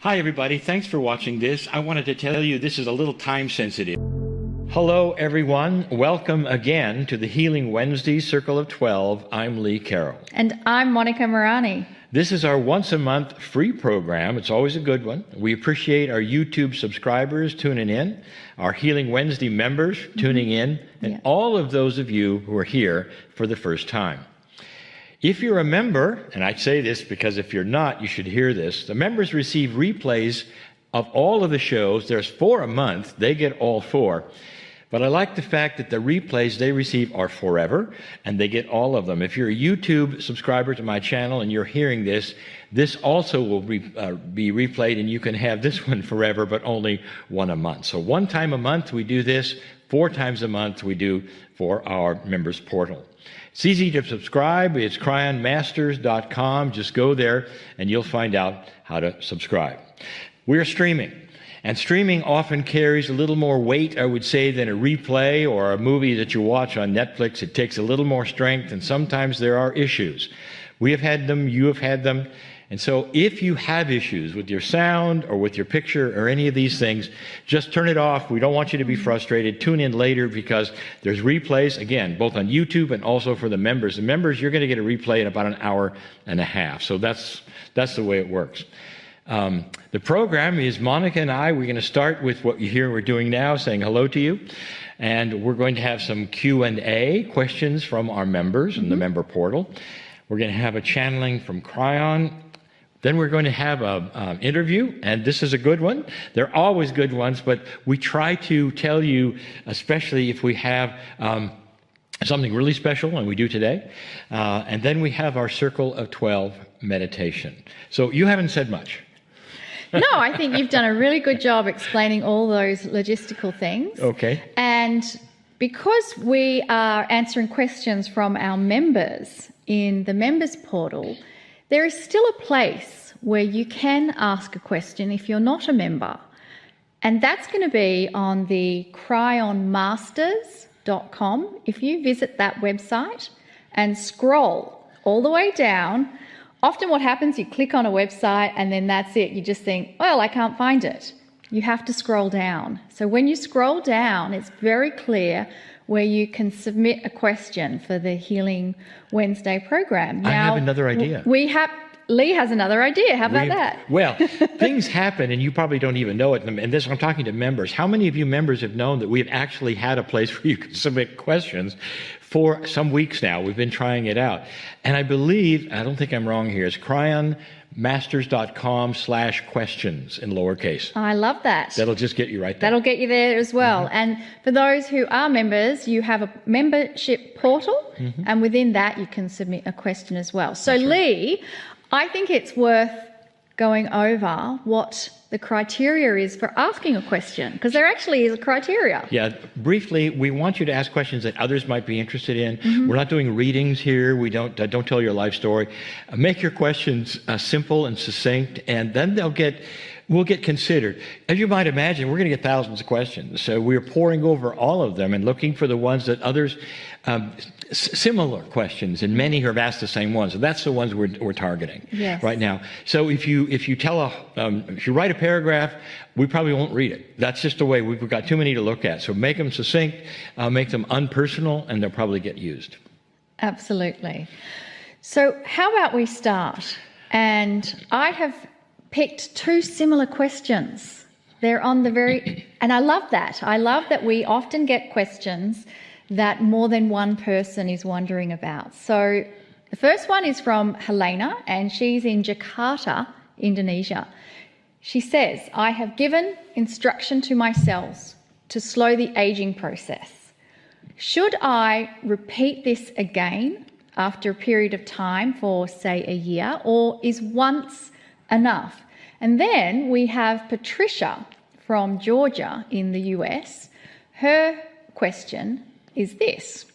Hi everybody, thanks for watching this. I wanted to tell you this is a little time sensitive. Hello everyone, welcome again to the Healing Wednesday Circle of 12. I'm Lee Carroll. And I'm Monika Muranyi. This is our once a month free program. It's always a good one. We appreciate our YouTube subscribers tuning in, our Healing Wednesday members tuning in, and all of those of you who are here for the first time. If you're a member, and I say this because if you're not, you should hear this, the members receive replays of all of the shows. There's 4 a month. They get all 4. But I like the fact that the replays they receive are forever, and they get all of them. If you're a YouTube subscriber to my channel and you're hearing this, this also will be replayed, and you can have this one forever, but only 1 a month. So 1 time a month we do this, 4 times a month we do for our members portal. It's easy to subscribe. It's cryonmasters.com. Just go there and you'll find out how to subscribe. We're streaming, and streaming often carries a little more weight, I would say, than a replay or a movie that you watch on Netflix. It takes a little more strength, and sometimes there are issues. We have had them, you have had them. And so if you have issues with your sound or with your picture or any of these things, just turn it off. We don't want you to be frustrated. Tune in later because there's replays, again, both on YouTube and also for the members. The members, you're going to get a replay in about an hour and a half. So that's the way it works. The program is Monika and I. We're going to start with what you hear we're doing now, saying hello to you. And we're going to have some Q&A, questions from our members in the member portal. We're going to have a channeling from Kryon. Then we're going to have an interview, and this is a good one. They're always good ones, but we try to tell you, especially if we have something really special, and we do today. And then we have our Circle of 12 meditation. So you haven't said much. No, I think you've done a really good job explaining all those logistical things. Okay. And because we are answering questions from our members in the members portal, there is still a place where you can ask a question if you're not a member. And that's going to be on the cryonmasters.com. If you visit that website and scroll all the way down, often what happens, you click on a website and then that's it. You just think, well, I can't find it. You have to scroll down. So when you scroll down, it's very clear where you can submit a question for the Healing Wednesday program. Now, I have another idea. Lee has another idea. How about that? Well, things happen, and you probably don't even know it. And this, I'm talking to members. How many of you members have known that we've actually had a place where you can submit questions for some weeks now? We've been trying it out. And I believe, I don't think I'm wrong here, it's cryonmasters.com/questions in lowercase. I love that. That'll just get you right there. That'll get you there as well. And for those who are members, you have a membership portal, and within that you can submit a question as well. So Lee, I think it's worth going over what the criteria is for asking a question, because there actually is a criteria. Yeah, briefly, we want you to ask questions that others might be interested in. We're not doing readings here. We don't tell your life story. Make your questions simple and succinct, and then we'll get considered. As you might imagine, we're going to get thousands of questions. So we're poring over all of them and looking for the ones that others, similar questions, and many have asked the same ones. So that's the ones we're targeting right now. So if you write a paragraph, we probably won't read it. That's just the way. We've got too many to look at. So make them succinct, make them unpersonal, and they'll probably get used. Absolutely. So how about we start? And I have picked 2 similar questions. They're on the very, and I love that. I love that we often get questions that more than one person is wondering about. So the first one is from Helena, and she's in Jakarta, Indonesia. She says, I have given instruction to my cells to slow the aging process. Should I repeat this again after a period of time for, say, a year, or is once enough? And then we have Patricia from Georgia in the US. Her question is this.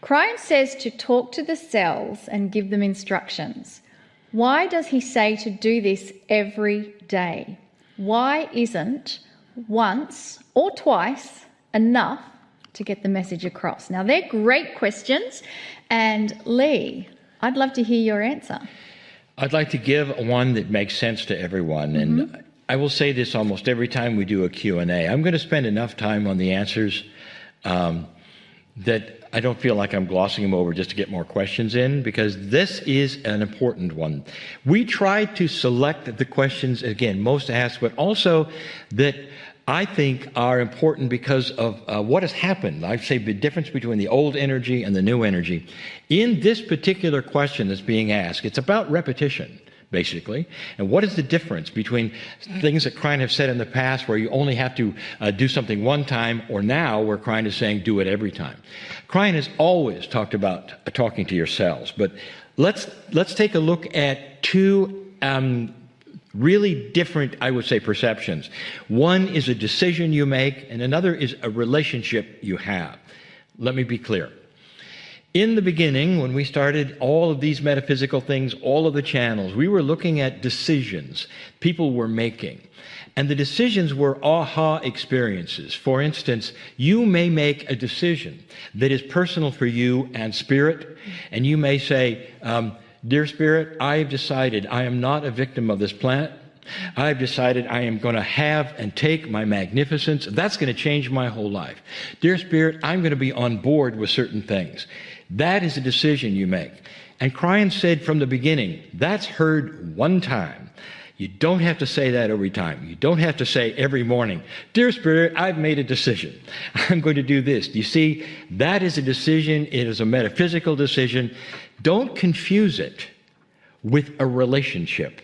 Kryon says to talk to the cells and give them instructions. Why does he say to do this every day? Why isn't once or twice enough to get the message across? Now, they're great questions. And Lee, I'd love to hear your answer. I'd like to give one that makes sense to everyone. And I will say this almost every time we do a Q&A. I'm going to spend enough time on the answers that I don't feel like I'm glossing them over just to get more questions in, because this is an important one. We try to select the questions, again, most asked, but also that I think are important because of what has happened. I say the difference between the old energy and the new energy. In this particular question that's being asked, it's about repetition, basically. And what is the difference between things that Kryon have said in the past where you only have to do something one time, or now where Kryon is saying do it every time? Kryon has always talked about talking to your cells, but let's take a look at two really different, I would say, perceptions. One is a decision you make, and another is a relationship you have. Let me be clear. In the beginning, when we started all of these metaphysical things, all of the channels, we were looking at decisions people were making. And the decisions were aha experiences. For instance, you may make a decision that is personal for you and spirit, and you may say, Dear Spirit, I have decided I am not a victim of this planet. I have decided I am going to have and take my magnificence. That's going to change my whole life. Dear Spirit, I'm going to be on board with certain things. That is a decision you make. And Kryon said from the beginning, that's heard one time. You don't have to say that every time. You don't have to say every morning, Dear Spirit, I've made a decision. I'm going to do this. Do you see? That is a decision. It is a metaphysical decision. Don't confuse it with a relationship.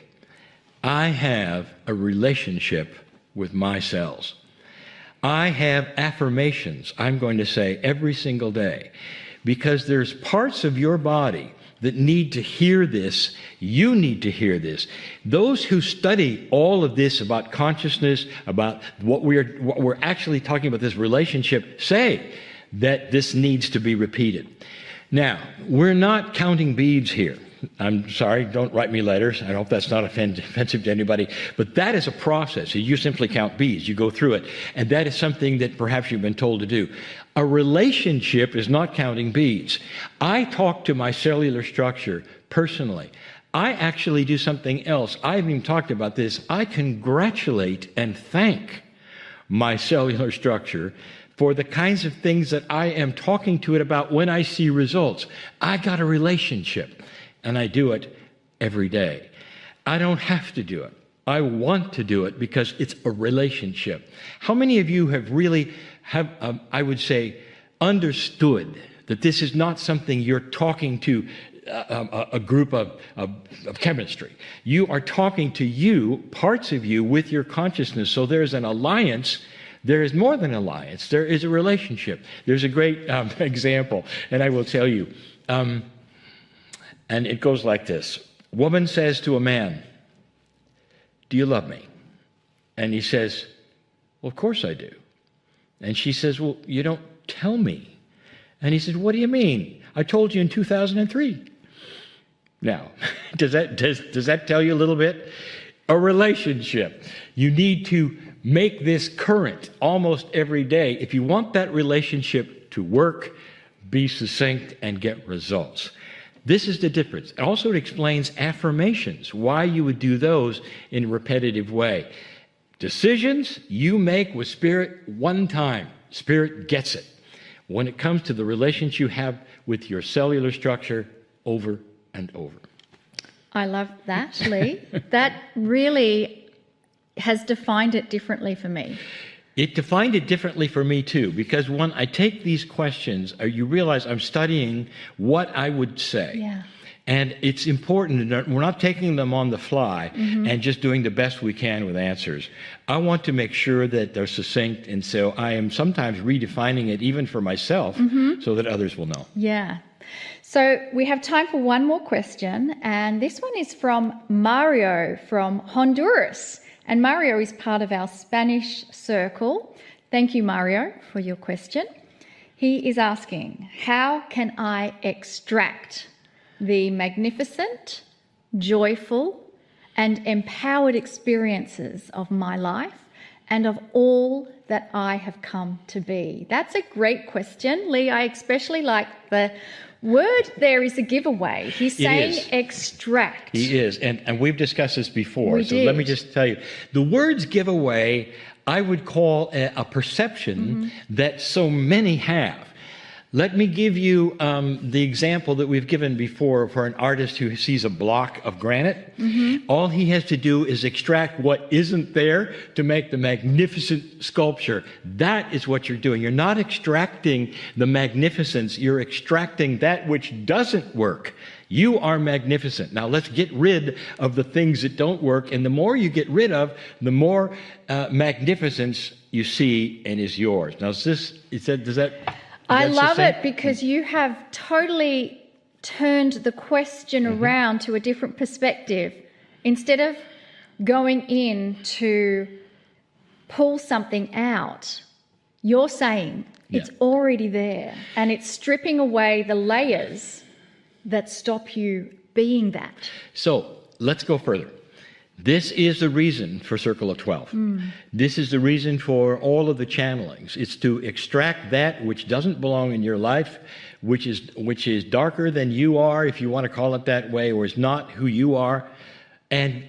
I have a relationship with my cells. I have affirmations I'm going to say every single day, because there's parts of your body that need to hear this. You need to hear this. Those who study all of this about consciousness, about what we're actually talking about, this relationship, say that this needs to be repeated. Now, we're not counting beads here. I'm sorry, don't write me letters. I hope that's not offensive to anybody. But that is a process. You simply count beads. You go through it. And that is something that perhaps you've been told to do. A relationship is not counting beads. I talk to my cellular structure personally. I actually do something else. I haven't even talked about this. I congratulate and thank my cellular structure for the kinds of things that I am talking to it about when I see results. I got a relationship, and I do it every day. I don't have to do it. I want to do it because it's a relationship. How many of you have really, I would say, understood that this is not something you're talking to a group of chemistry? You are talking to you, parts of you, with your consciousness. So there's an alliance. There is more than an alliance. There is a relationship. There's a great example, and I will tell you. And it goes like this. Woman says to a man, do you love me? And he says, well, of course I do. And she says, well, you don't tell me. And he said, what do you mean? I told you in 2003. Now, does that tell you a little bit? A relationship. You need to make this current almost every day. If you want that relationship to work, be succinct, and get results. This is the difference. Also, it explains affirmations, why you would do those in a repetitive way. Decisions you make with Spirit one time. Spirit gets it. When it comes to the relations you have with your cellular structure, over and over. I love that, Lee. That really has defined it differently for me. It defined it differently for me, too, because when I take these questions, you realize I'm studying what I would say. Yeah. And it's important that we're not taking them on the fly and just doing the best we can with answers. I want to make sure that they're succinct, and so I am sometimes redefining it even for myself so that others will know. Yeah. So we have time for one more question, and this one is from Mario from Honduras. And Mario is part of our Spanish circle. Thank you, Mario, for your question. He is asking, how can I extract the magnificent, joyful, and empowered experiences of my life and of all that I have come to be? That's a great question, Lee. I especially like the word there is a giveaway. He's saying extract. He is. And we've discussed this before. We so did. let me just tell you. The words giveaway, I would call a perception that so many have. Let me give you the example that we've given before for an artist who sees a block of granite. All he has to do is extract what isn't there to make the magnificent sculpture. That is what you're doing. You're not extracting the magnificence. You're extracting that which doesn't work. You are magnificent. Now let's get rid of the things that don't work. And the more you get rid of, the more magnificence you see and is yours. Now, does that... I love it because you have totally turned the question around to a different perspective. Instead of going in to pull something out, you're saying it's already there, and it's stripping away the layers that stop you being that. So let's go further. This is the reason for Circle of 12. This is the reason for all of the channelings. It's to extract that which doesn't belong in your life, which is darker than you are, if you want to call it that way, or is not who you are, and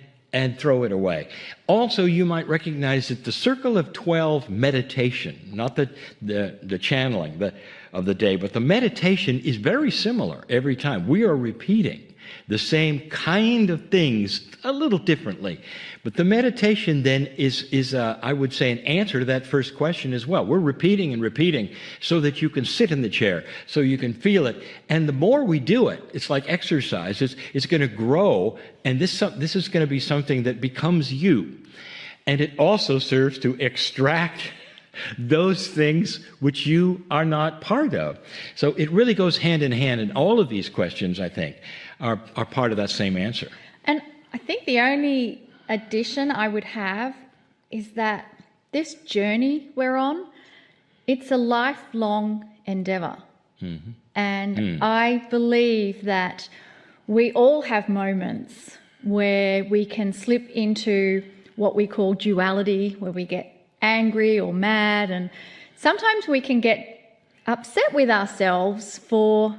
throw it away. Also, you might recognize that the Circle of 12 meditation, not the channeling of the day, but the meditation is very similar every time. We are repeating the same kind of things a little differently. But the meditation then is I would say, an answer to that first question as well. We're repeating and repeating so that you can sit in the chair, so you can feel it. And the more we do it, it's like exercise. It's going to grow, and this is going to be something that becomes you. And it also serves to extract those things which you are not part of. So it really goes hand in hand, and all of these questions, I think, are part of that same answer. And I think the only addition I would have is that this journey we're on, it's a lifelong endeavour. And I believe that we all have moments where we can slip into what we call duality, where we get angry or mad, and sometimes we can get upset with ourselves for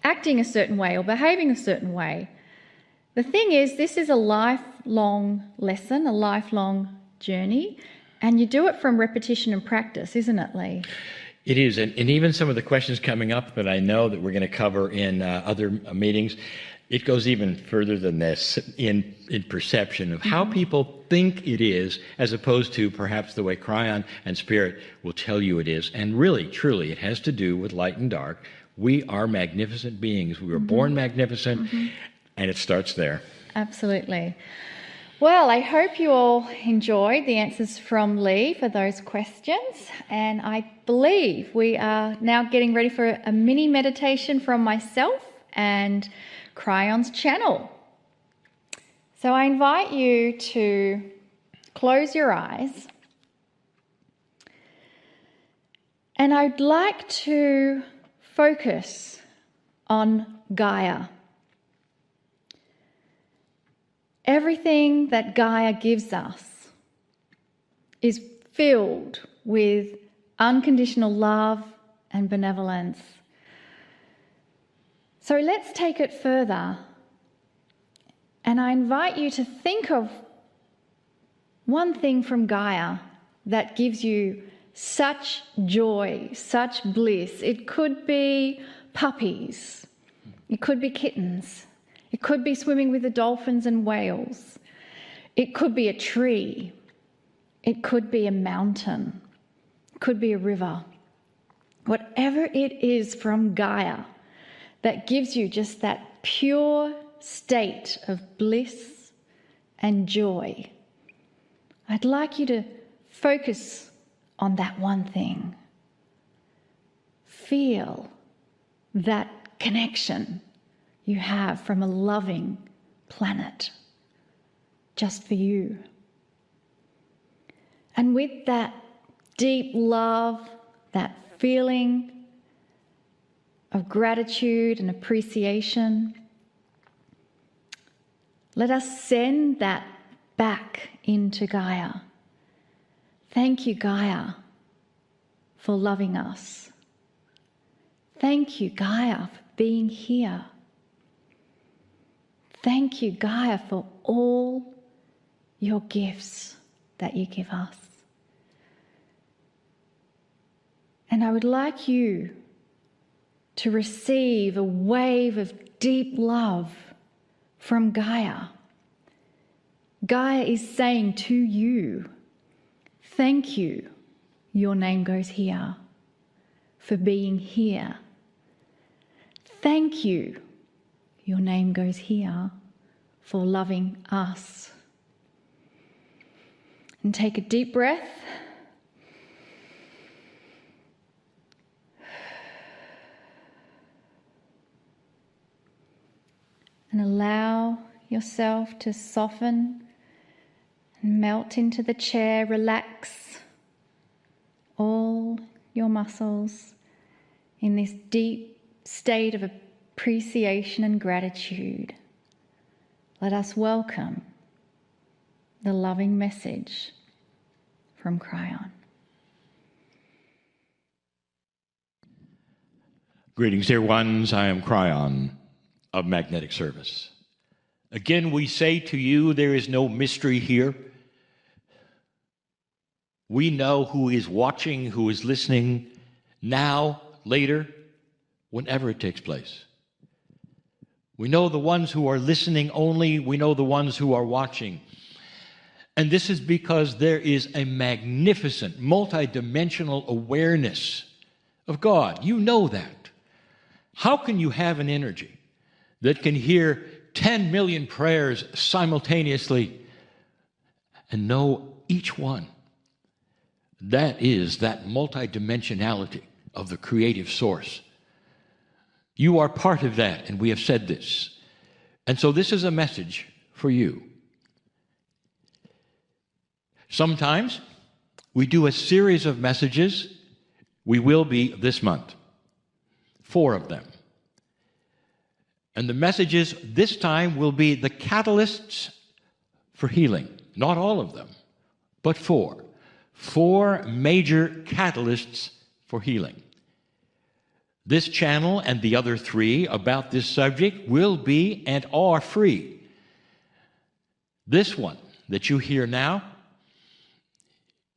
acting a certain way or behaving a certain way. The thing is, this is a lifelong lesson, a lifelong journey, and you do it from repetition and practice, isn't it, Lee? It is, and even some of the questions coming up that I know that we're going to cover in other meetings, it goes even further than this in perception of how people think it is, as opposed to perhaps the way Kryon and Spirit will tell you it is. And really, truly, it has to do with light and dark. We are magnificent beings. We were born magnificent, and it starts there. Absolutely. Well, I hope you all enjoyed the answers from Lee for those questions, and I believe we are now getting ready for a mini meditation from myself and Kryon's channel. So I invite you to close your eyes, and I'd like to focus on Gaia. Everything that Gaia gives us is filled with unconditional love and benevolence. So let's take it further, and I invite you to think of one thing from Gaia that gives you such joy, such bliss. It could be puppies, it could be kittens, it could be swimming with the dolphins and whales, it could be a tree, it could be a mountain, it could be a river. Whatever it is from Gaia that gives you just that pure state of bliss and joy, I'd like you to focus on that one thing. Feel that connection you have from a loving planet just for you. And with that deep love, that feeling of gratitude and appreciation, let us send that back into Gaia. Thank you, Gaia, for loving us. Thank you, Gaia, for being here. Thank you, Gaia, for all your gifts that you give us. And I would like you to receive a wave of deep love from Gaia. Gaia is saying to you, thank you, your name goes here, for being here. Thank you, your name goes here, for loving us. And take a deep breath. And allow yourself to soften and melt into the chair. Relax all your muscles in this deep state of appreciation and gratitude. Let us welcome the loving message from Kryon. Greetings, dear ones. I am Kryon of Magnetic Service. Again, we say to you, there is no mystery here. We know who is watching, who is listening, now, later, whenever it takes place. We know the ones who are listening only. We know the ones who are watching. And this is because there is a magnificent, multidimensional awareness of God. You know that. How can you have an energy that can hear 10 million prayers simultaneously and know each one? That is that multidimensionality of the creative source. You are part of that, and we have said this. And so this is a message for you. Sometimes we do a series of messages. We will be this month. 4 of them. And the messages this time will be the catalysts for healing. Not all of them, but 4. 4 major catalysts for healing. This channel and the other 3 about this subject will be and are free. This one that you hear now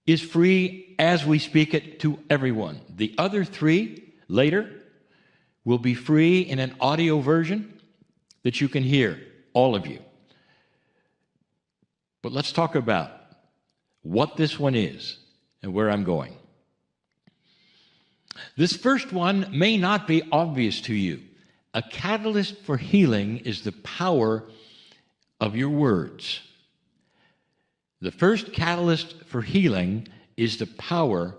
is free as we speak it to everyone. The other 3 later will be free in an audio version that you can hear, all of you. But let's talk about what this one is and where I'm going. This first one may not be obvious to you. A catalyst for healing is the power of your words. The first catalyst for healing is the power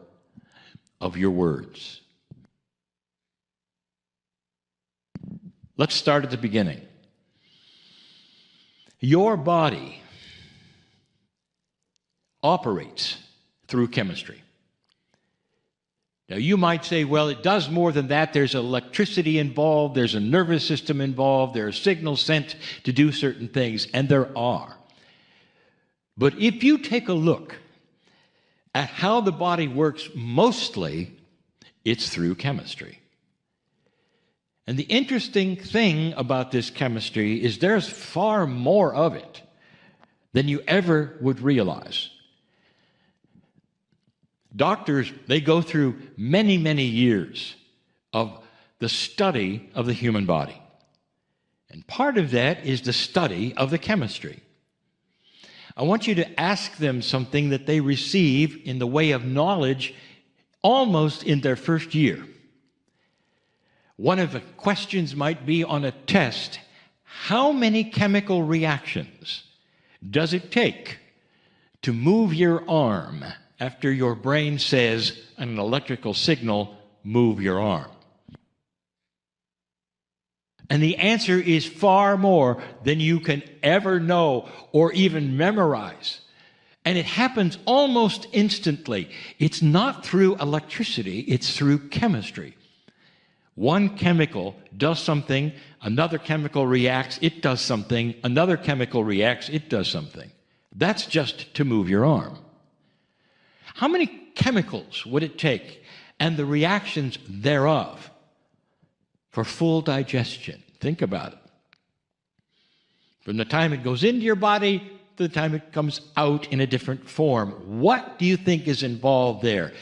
of your words. Let's start at the beginning. Your body operates through chemistry. Now, you might say, well, it does more than that. There's electricity involved. There's a nervous system involved. There are signals sent to do certain things, and there are. But if you take a look at how the body works, mostly it's through chemistry. And the interesting thing about this chemistry is there's far more of it than you ever would realize. Doctors, they go through many, many years of the study of the human body. And part of that is the study of the chemistry. I want you to ask them something that they receive in the way of knowledge almost in their first year. One of the questions might be on a test, how many chemical reactions does it take to move your arm after your brain says an electrical signal, move your arm? And the answer is far more than you can ever know or even memorize. And it happens almost instantly. It's not through electricity, it's through chemistry. One chemical does something, another chemical reacts, it does something, another chemical reacts, it does something. That's just to move your arm. How many chemicals would it take and the reactions thereof for full digestion. Think about it. From the time it goes into your body to the time it comes out in a different form. What do you think is involved there?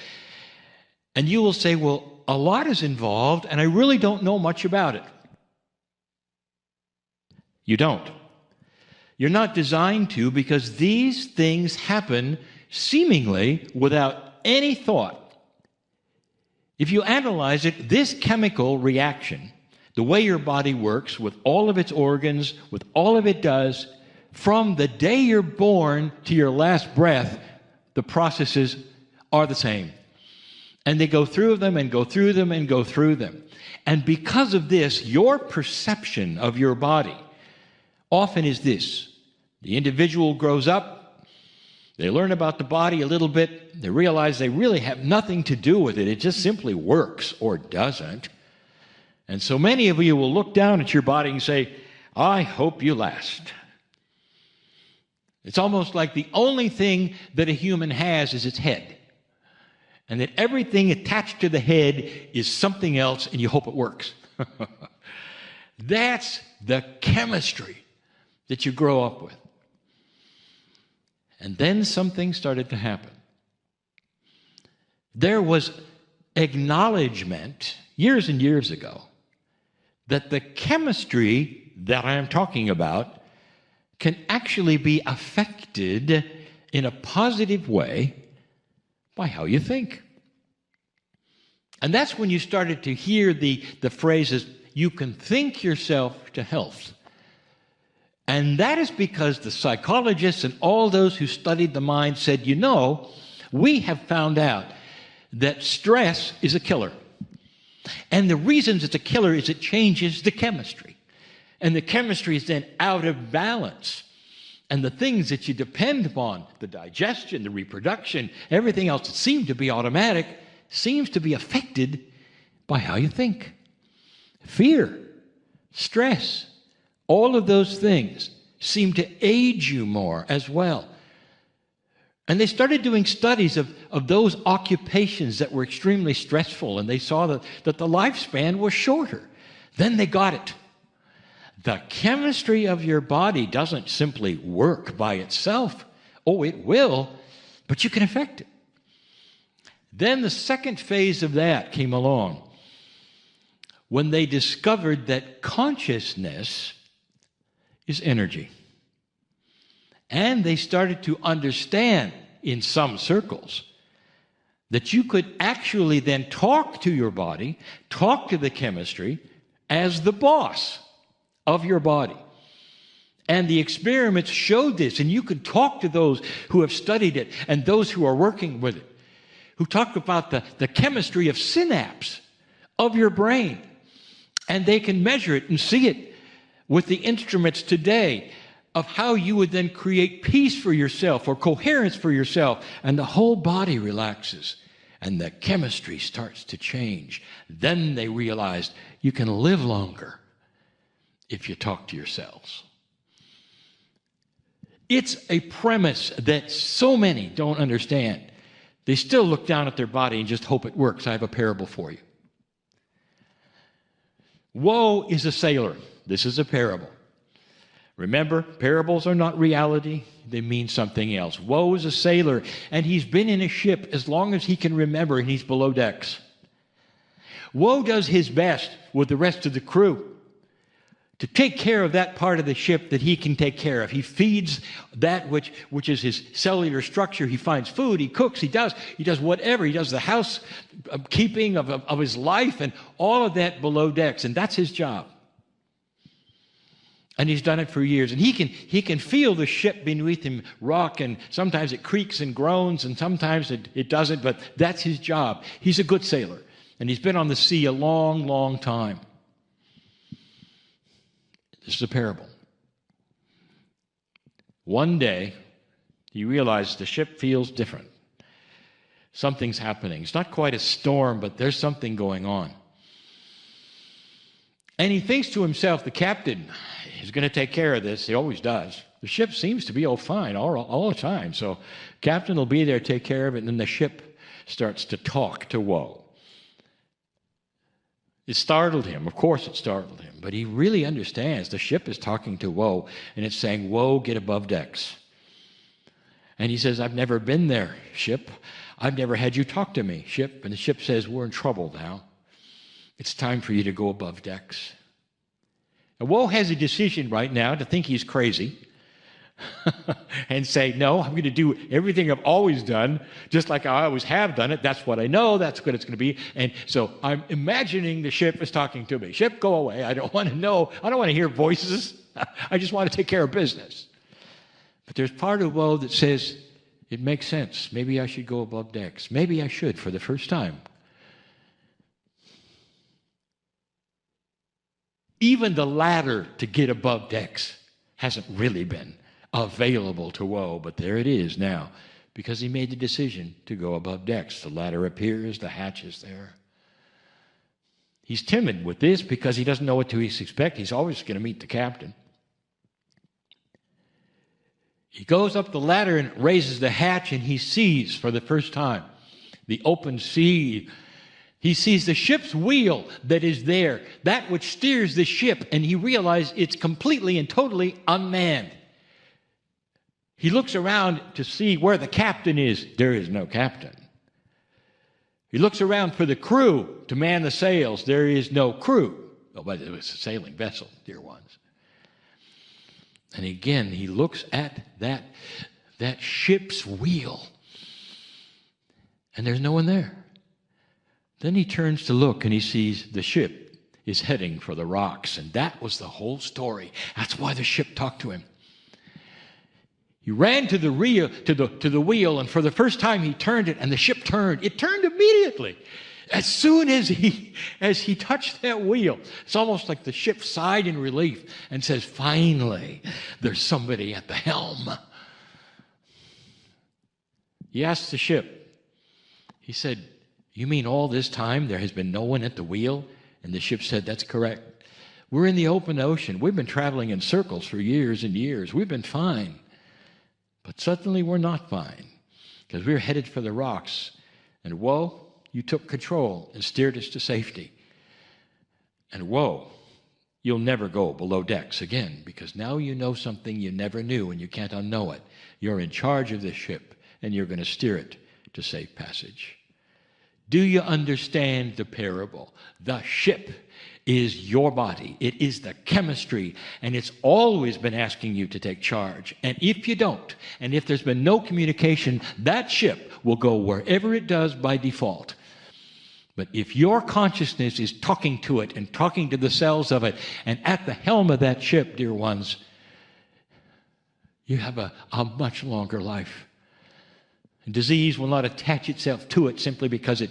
And you will say, well, a lot is involved, and I really don't know much about it. You don't. You're not designed to, because these things happen seemingly without any thought. If you analyze it, this chemical reaction, the way your body works with all of its organs, with all of it does, from the day you're born to your last breath, the processes are the same. And they go through them and go through them and go through them. And because of this, your perception of your body often is this. The individual grows up, they learn about the body a little bit, they realize they really have nothing to do with it. It just simply works or doesn't. And so many of you will look down at your body and say, I hope you last. It's almost like the only thing that a human has is its head. And that everything attached to the head is something else, and you hope it works. That's the chemistry that you grow up with. And then something started to happen. There was acknowledgement years and years ago that the chemistry that I am talking about can actually be affected in a positive way by how you think. And that's when you started to hear the phrases, you can think yourself to health. And that is because the psychologists and all those who studied the mind said, you know, we have found out that stress is a killer. And the reasons it's a killer is it changes the chemistry. And the chemistry is then out of balance. And the things that you depend upon, the digestion, the reproduction, everything else that seemed to be automatic, seems to be affected by how you think. Fear, stress, all of those things seem to age you more as well. And they started doing studies of those occupations that were extremely stressful, and they saw that the lifespan was shorter. Then they got it. The chemistry of your body doesn't simply work by itself. Oh, it will, but you can affect it. Then the second phase of that came along when they discovered that consciousness is energy. And they started to understand in some circles that you could actually then talk to your body, talk to the chemistry as the boss of your body. And the experiments showed this, and you could talk to those who have studied it and those who are working with it, who talk about the chemistry of synapse of your brain. And they can measure it and see it with the instruments today of how you would then create peace for yourself or coherence for yourself, and the whole body relaxes and the chemistry starts to change. Then they realized you can live longer if you talk to yourselves. It's a premise that so many don't understand. They still look down at their body and just hope it works. I have a parable for you. Woe is a sailor. This is a parable. Remember, parables are not reality. They mean something else. Woe is a sailor, and he's been in a ship as long as he can remember, and he's below decks. Woe does his best with the rest of the crew to take care of that part of the ship that he can take care of. He feeds that which is his cellular structure. He finds food, he cooks, he does whatever. He does the housekeeping of his life and all of that below decks, and that's his job. And he's done it for years. And he can feel the ship beneath him rock, and sometimes it creaks and groans, and sometimes it doesn't, but that's his job. He's a good sailor, and he's been on the sea a long, long time. This is a parable. One day, he realizes the ship feels different. Something's happening. It's not quite a storm, but there's something going on. And he thinks to himself, the captain is going to take care of this. He always does. The ship seems to be fine all the time. So captain will be there, take care of it, and then the ship starts to talk to Woe. It startled him. Of course it startled him. But he really understands the ship is talking to Woe, and it's saying, Woe, get above decks. And he says, I've never been there, ship. I've never had you talk to me, ship. And the ship says, we're in trouble now. It's time for you to go above decks. And Woe has a decision right now to think he's crazy and say, no, I'm going to do everything I've always done, just like I always have done it. That's what I know. That's what it's going to be. And so I'm imagining the ship is talking to me. Ship, go away. I don't want to know. I don't want to hear voices. I just want to take care of business. But there's part of Woe that says, it makes sense. Maybe I should go above decks. Maybe I should for the first time. Even the ladder to get above decks hasn't really been available to Woe, but there it is now, because he made the decision to go above decks. The ladder appears, the hatch is there. He's timid with this because he doesn't know what to expect. He's always going to meet the captain. He goes up the ladder and raises the hatch, and he sees for the first time the open sea. He sees the ship's wheel that is there, that which steers the ship, and he realizes it's completely and totally unmanned. He looks around to see where the captain is. There is no captain. He looks around for the crew to man the sails. There is no crew. Oh, but it was a sailing vessel, dear ones. And again, he looks at that ship's wheel, and there's no one there. Then he turns to look, and he sees the ship is heading for the rocks, and that was the whole story. That's why the ship talked to him. He ran to the wheel, and for the first time he turned it, and the ship turned. It turned immediately. As soon as he touched that wheel, it's almost like the ship sighed in relief and says, finally, there's somebody at the helm. He asked the ship, he said, you mean all this time there has been no one at the wheel? And the ship said, that's correct. We're in the open ocean. We've been traveling in circles for years and years. We've been fine. But suddenly we're not fine, because we're headed for the rocks. And Woe, you took control and steered us to safety. And Woe, you'll never go below decks again, because now you know something you never knew, and you can't unknow it. You're in charge of the ship, and you're going to steer it to safe passage. Do you understand the parable? The ship is your body. It is the chemistry, and it's always been asking you to take charge. And if you don't, and if there's been no communication, that ship will go wherever it does by default. But if your consciousness is talking to it and talking to the cells of it, and at the helm of that ship, dear ones, you have a much longer life. And disease will not attach itself to it simply because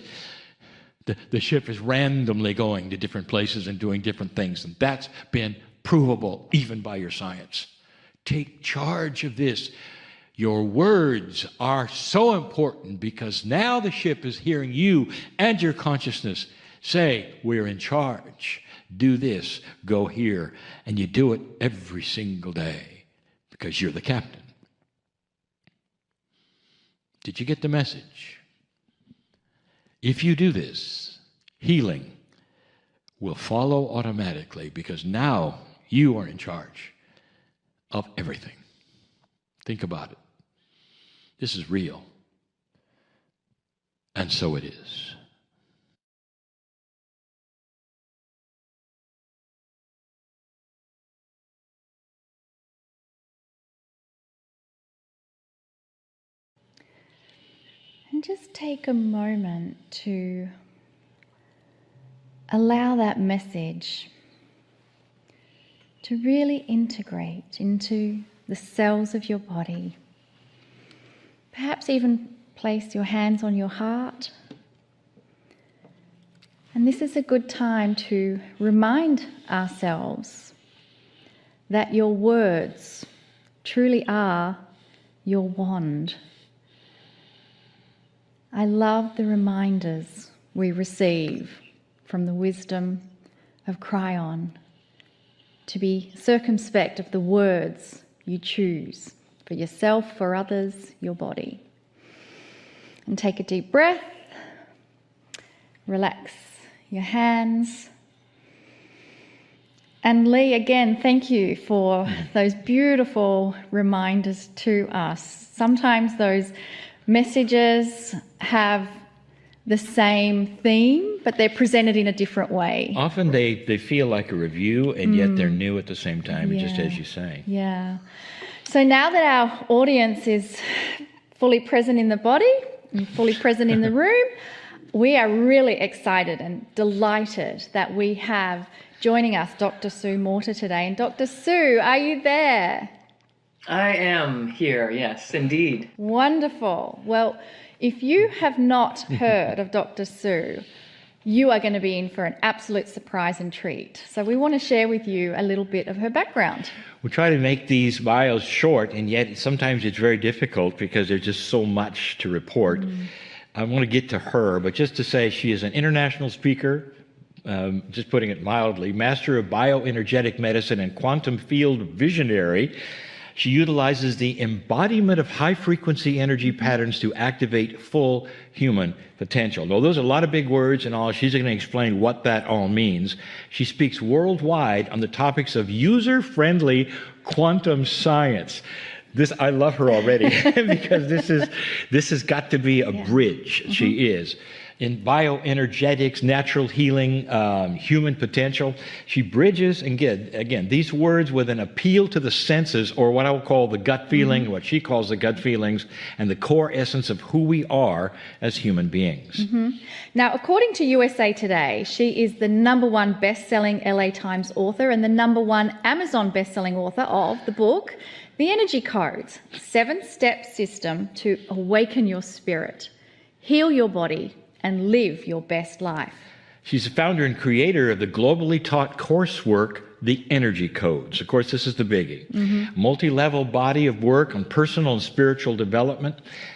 the ship is randomly going to different places and doing different things. And that's been provable even by your science. Take charge of this. Your words are so important, because now the ship is hearing you and your consciousness say, we're in charge. Do this, go here. And you do it every single day because you're the captain. Did you get the message? If you do this, healing will follow automatically, because now you are in charge of everything. Think about it. This is real. And so it is. And just take a moment to allow that message to really integrate into the cells of your body. Perhaps even place your hands on your heart. And this is a good time to remind ourselves that your words truly are your wand. I love the reminders we receive from the wisdom of Kryon to be circumspect of the words you choose for yourself, for others, your body. And take a deep breath. Relax your hands And Lee, again, thank you for those beautiful reminders to us. Sometimes those messages have the same theme, but they're presented in a different way. Often they feel like a review, and yet they're new at the same time, just as you say. Yeah. So now that our audience is fully present in the body and fully present in the room, we are really excited and delighted that we have joining us Dr. Sue Morter today. And Dr. Sue, are you there? I am here, yes, indeed. Wonderful. Well, if you have not heard of Dr. Sue, you are going to be in for an absolute surprise and treat. So we want to share with you a little bit of her background. We try to make these bios short, and yet sometimes it's very difficult because there's just so much to report. I want to get to her, but just to say she is an international speaker, just putting it mildly, master of bioenergetic medicine and quantum field visionary. She utilizes the embodiment of high-frequency energy patterns to activate full human potential. Now, those are a lot of big words and all. She's going to explain what that all means. She speaks worldwide on the topics of user-friendly quantum science. I love her already because this has got to be a bridge. She is. In bioenergetics, natural healing, human potential. She bridges, and again, these words with an appeal to the senses, or what I will call the gut feeling, what she calls the gut feelings, and the core essence of who we are as human beings. Now, according to USA Today, she is the #1 best-selling LA Times author and the #1 Amazon best-selling author of the book, The Energy Codes, 7-step system to awaken your spirit, heal your body, and live your best life. She's the founder and creator of the globally taught coursework, The Energy Codes. Of course, this is the biggie. Multi-level body of work on personal and spiritual development.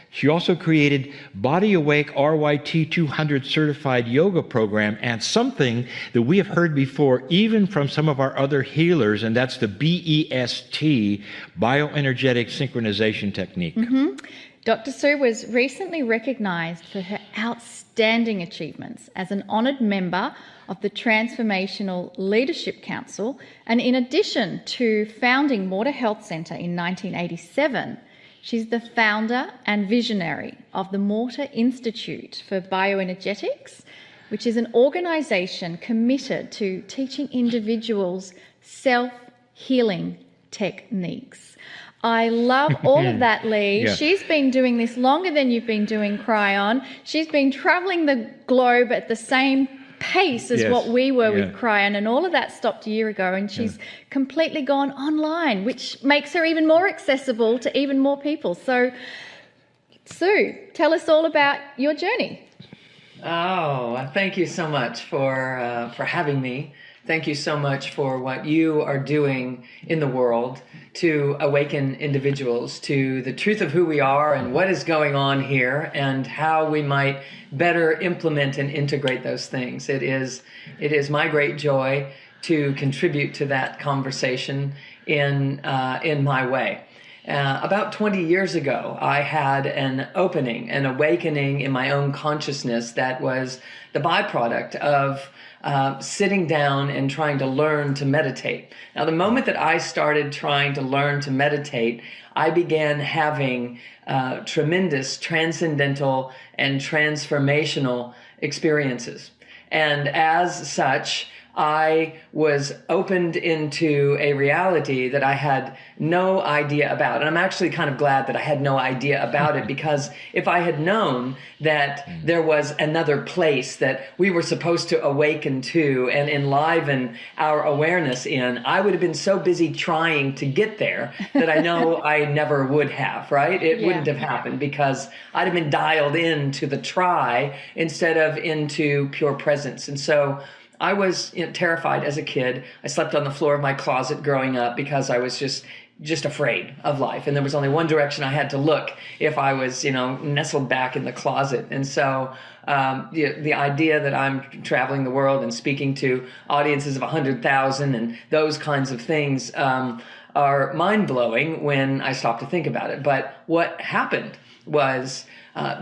She also created Body Awake RYT 200 certified yoga program, and something that we have heard before even from some of our other healers, and that's the BEST, bioenergetic synchronization technique. Dr. Sue was recently recognised for her outstanding achievements as an honoured member of the Transformational Leadership Council, and in addition to founding Morter Health Centre in 1987, she's the founder and visionary of the Morter Institute for Bioenergetics, which is an organisation committed to teaching individuals self-healing techniques. I love all of that, Lee. Yeah. She's been doing this longer than you've been doing Kryon. She's been travelling the globe at the same pace as what we were with Kryon, and all of that stopped a year ago, and she's completely gone online, which makes her even more accessible to even more people. So, Sue, tell us all about your journey. Oh, thank you so much for having me. Thank you so much for what you are doing in the world to awaken individuals to the truth of who we are and what is going on here and how we might better implement and integrate those things. It is my great joy to contribute to that conversation in my way. About 20 years ago, I had an awakening in my own consciousness that was the byproduct of sitting down and trying to learn to meditate. Now, the moment that I started trying to learn to meditate, I began having tremendous transcendental and transformational experiences. And as such, I was opened into a reality that I had no idea about. And I'm actually kind of glad that I had no idea about it, because if I had known that there was another place that we were supposed to awaken to and enliven our awareness in, I would have been so busy trying to get there that I know I never would have, right? It wouldn't have happened because I'd have been dialed into the try instead of into pure presence. And so I was terrified as a kid. I slept on the floor of my closet growing up because I was just afraid of life. And there was only one direction I had to look if I was, nestled back in the closet. And so the idea that I'm traveling the world and speaking to audiences of 100,000 and those kinds of things are mind-blowing when I stop to think about it. But what happened was,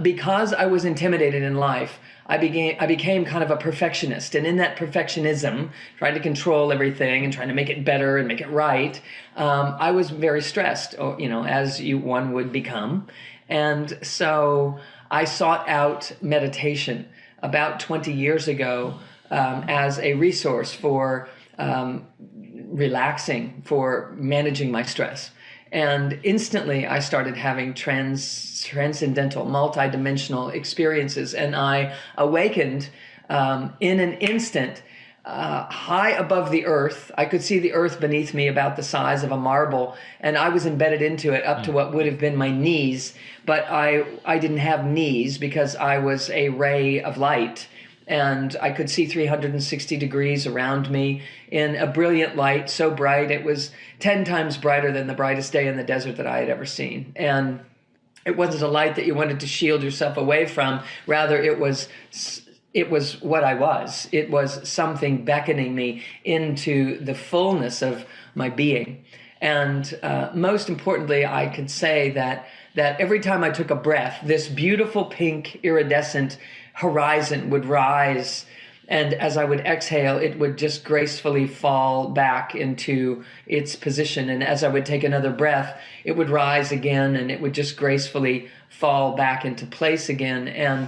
because I was intimidated in life, I became kind of a perfectionist. And in that perfectionism, trying to control everything and trying to make it better and make it right, I was very stressed, as one would become. And so I sought out meditation about 20 years ago as a resource for relaxing, for managing my stress. And instantly I started having transcendental, multidimensional experiences. And I awakened in an instant, high above the earth. I could see the earth beneath me about the size of a marble. And I was embedded into it up to what would have been my knees. But I didn't have knees because I was a ray of light. And I could see 360 degrees around me in a brilliant light, so bright it was 10 times brighter than the brightest day in the desert that I had ever seen. And it wasn't a light that you wanted to shield yourself away from. Rather, it was what I was. It was something beckoning me into the fullness of my being. And most importantly, I could say that every time I took a breath, this beautiful pink iridescent horizon would rise, and as I would exhale, it would just gracefully fall back into its position. And as I would take another breath, it would rise again, and it would just gracefully fall back into place again. And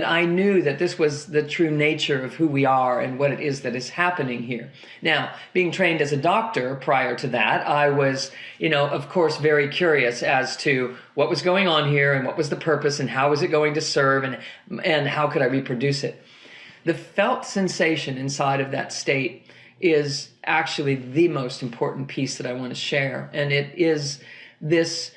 I knew that this was the true nature of who we are and what it is that is happening here. Now, being trained as a doctor prior to that, I was, of course, very curious as to what was going on here and what was the purpose and how was it going to serve and how could I reproduce it. The felt sensation inside of that state is actually the most important piece that I want to share. And it is this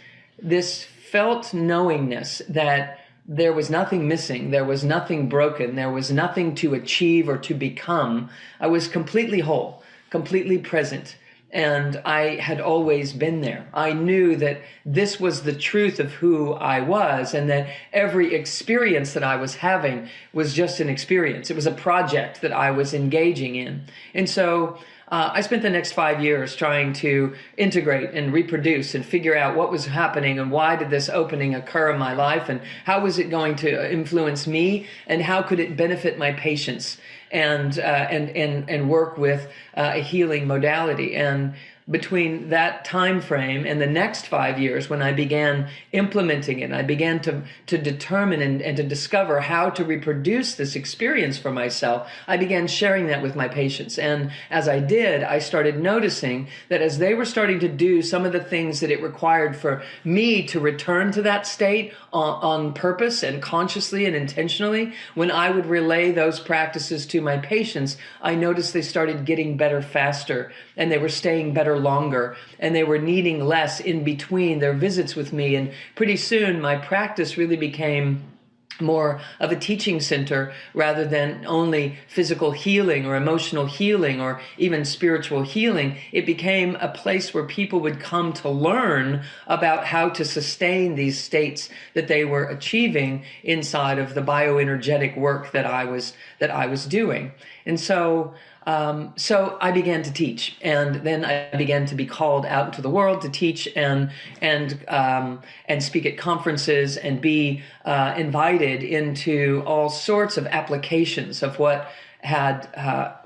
felt knowingness that there was nothing missing, there was nothing broken, there was nothing to achieve or to become. I was completely whole, completely present, and I had always been there. I knew that this was the truth of who I was, and that every experience that I was having was just an experience. It was a project that I was engaging in. And so I spent the next 5 years trying to integrate and reproduce and figure out what was happening and why did this opening occur in my life and how was it going to influence me and how could it benefit my patients and work with a healing modality. And between that time frame and the next 5 years, when I began implementing it, I began to determine and to discover how to reproduce this experience for myself, I began sharing that with my patients. And as I did, I started noticing that as they were starting to do some of the things that it required for me to return to that state on purpose and consciously and intentionally, when I would relay those practices to my patients, I noticed they started getting better faster and they were staying better longer, and they were needing less in between their visits with me. And pretty soon my practice really became more of a teaching center rather than only physical healing or emotional healing or even spiritual healing. It became a place where people would come to learn about how to sustain these states that they were achieving inside of the bioenergetic work that I was doing. And so I began to teach, and then I began to be called out into the world to teach and speak at conferences and be invited into all sorts of applications of what had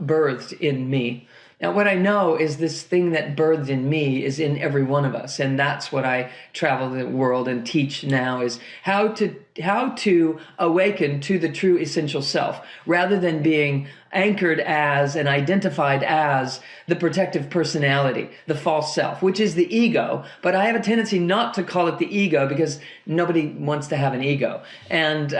birthed in me. Now, what I know is this thing that birthed in me is in every one of us, and that's what I travel the world and teach now, is how to awaken to the true essential self, rather than being anchored as and identified as the protective personality, the false self, which is the ego. But I have a tendency not to call it the ego because nobody wants to have an ego. And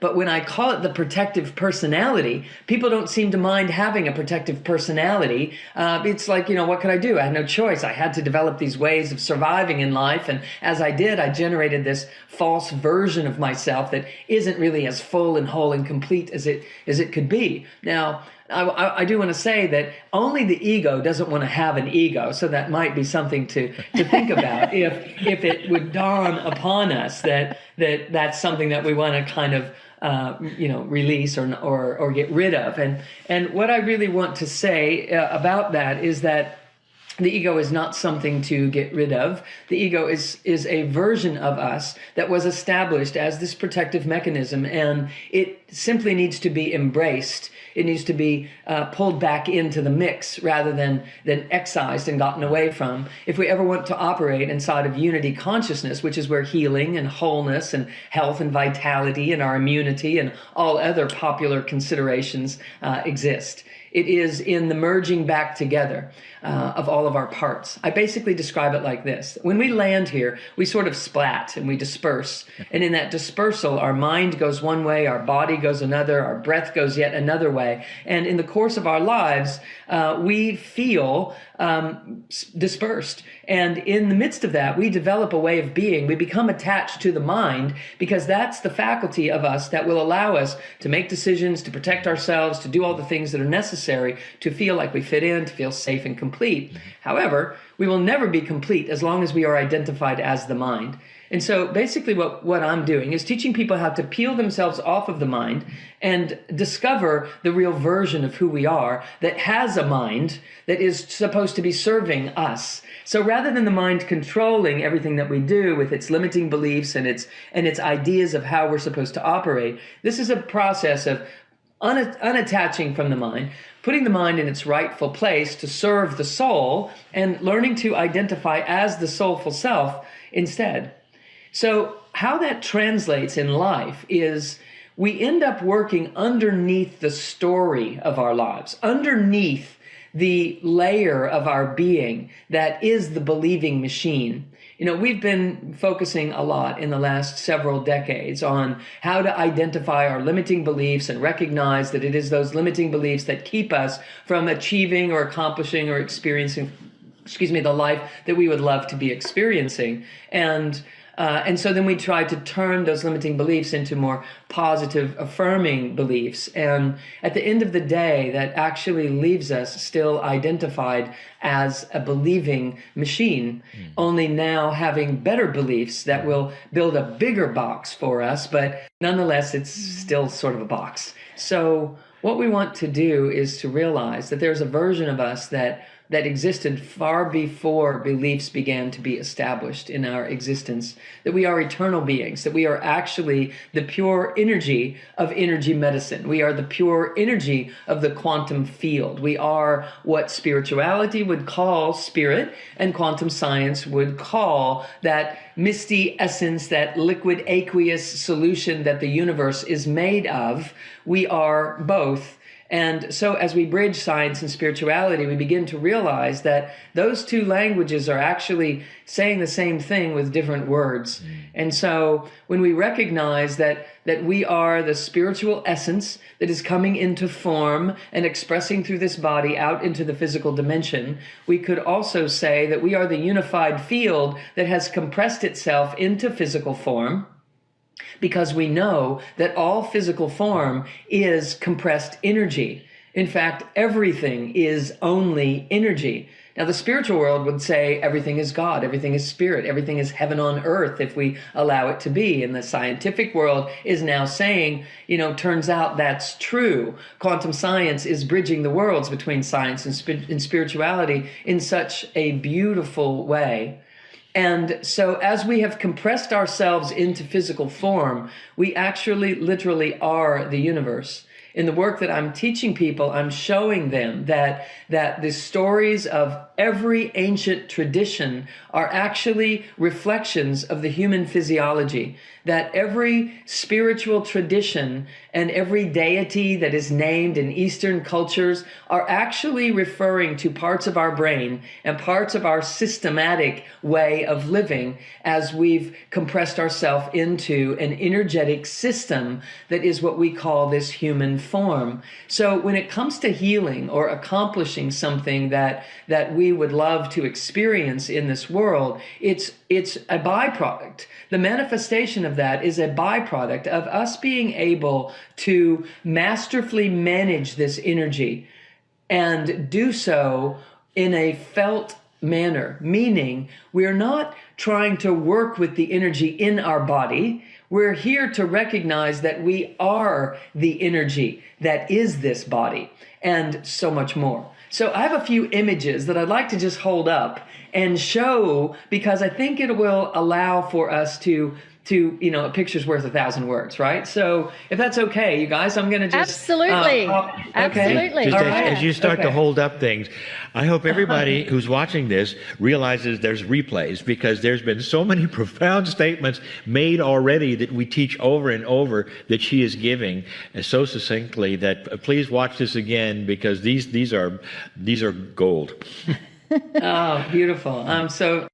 but when I call it the protective personality, people don't seem to mind having a protective personality. It's like, what could I do? I had no choice. I had to develop these ways of surviving in life. And as I did, I generated this false version of myself that isn't really as full and whole and complete as it could be. Now, I do want to say that only the ego doesn't want to have an ego, so that might be something to think about if it would dawn upon us that's something that we want to kind of release or get rid of. And what I really want to say about that is that The ego is not something to get rid of. The ego is a version of us that was established as this protective mechanism, and it simply needs to be embraced. It needs to be pulled back into the mix rather than excised and gotten away from. If we ever want to operate inside of unity consciousness, which is where healing and wholeness and health and vitality and our immunity and all other popular considerations exist. It is in the merging back together of all of our parts. I basically describe it like this. When we land here, we sort of splat and we disperse. And in that dispersal, our mind goes one way, our body goes another, our breath goes yet another way. And in the course of our lives, we feel dispersed. And in the midst of that, we develop a way of being. We become attached to the mind because that's the faculty of us that will allow us to make decisions, to protect ourselves, to do all the things that are necessary to feel like we fit in, to feel safe and complete. However, we will never be complete as long as we are identified as the mind. And so basically what I'm doing is teaching people how to peel themselves off of the mind and discover the real version of who we are that has a mind that is supposed to be serving us. So rather than the mind controlling everything that we do with its limiting beliefs and its ideas of how we're supposed to operate, this is a process of unattaching from the mind, putting the mind in its rightful place to serve the soul, and learning to identify as the soulful self instead. So how that translates in life is we end up working underneath the story of our lives, underneath the layer of our being that is the believing machine. You know, we've been focusing a lot in the last several decades on how to identify our limiting beliefs and recognize that it is those limiting beliefs that keep us from achieving or accomplishing or experiencing, the life that we would love to be experiencing. And so then we try to turn those limiting beliefs into more positive, affirming beliefs. And at the end of the day, that actually leaves us still identified as a believing machine, only now having better beliefs that will build a bigger box for us, but nonetheless, it's still sort of a box. So what we want to do is to realize that there's a version of us that existed far before beliefs began to be established in our existence, that we are eternal beings, that we are actually the pure energy of energy medicine. We are the pure energy of the quantum field. We are what spirituality would call spirit, and quantum science would call that misty essence, that liquid aqueous solution that the universe is made of. We are both. And so as we bridge science and spirituality, we begin to realize that those two languages are actually saying the same thing with different words. And so when we recognize that we are the spiritual essence that is coming into form and expressing through this body out into the physical dimension, we could also say that we are the unified field that has compressed itself into physical form, because we know that all physical form is compressed energy. In fact, everything is only energy. Now, the spiritual world would say everything is God, everything is spirit, everything is heaven on earth if we allow it to be. And the scientific world is now saying, turns out that's true. Quantum science is bridging the worlds between science and spirituality in such a beautiful way. And so as we have compressed ourselves into physical form, we actually literally are the universe. In the work that I'm teaching people, I'm showing them that the stories of every ancient tradition are actually reflections of the human physiology, that every spiritual tradition and every deity that is named in Eastern cultures are actually referring to parts of our brain and parts of our systematic way of living as we've compressed ourselves into an energetic system that is what we call this human form. So when it comes to healing or accomplishing something that we would love to experience in this world, it's a byproduct. The manifestation of that is a byproduct of us being able to masterfully manage this energy and do so in a felt manner, meaning we're not trying to work with the energy in our body. We're here to recognize that we are the energy that is this body and so much more. So I have a few images that I'd like to just hold up and show, because I think it will allow for us to a picture's worth 1,000 words, right? So if that's okay, you guys, I'm going to just... Absolutely. Absolutely. Just Right. as you start to hold up things, I hope everybody who's watching this realizes there's replays, because there's been so many profound statements made already that we teach over and over that she is giving so succinctly that please watch this again, because these are gold. Oh, beautiful! I'm so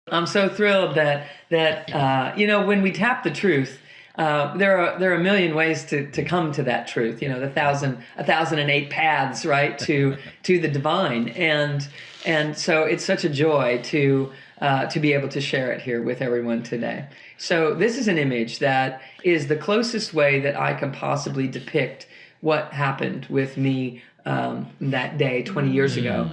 thrilled that when we tap the truth, there are a million ways to come to that truth. The 1,008 paths, right, to the divine, and so it's such a joy to be able to share it here with everyone today. So this is an image that is the closest way that I can possibly depict what happened with me that day 20 years ago.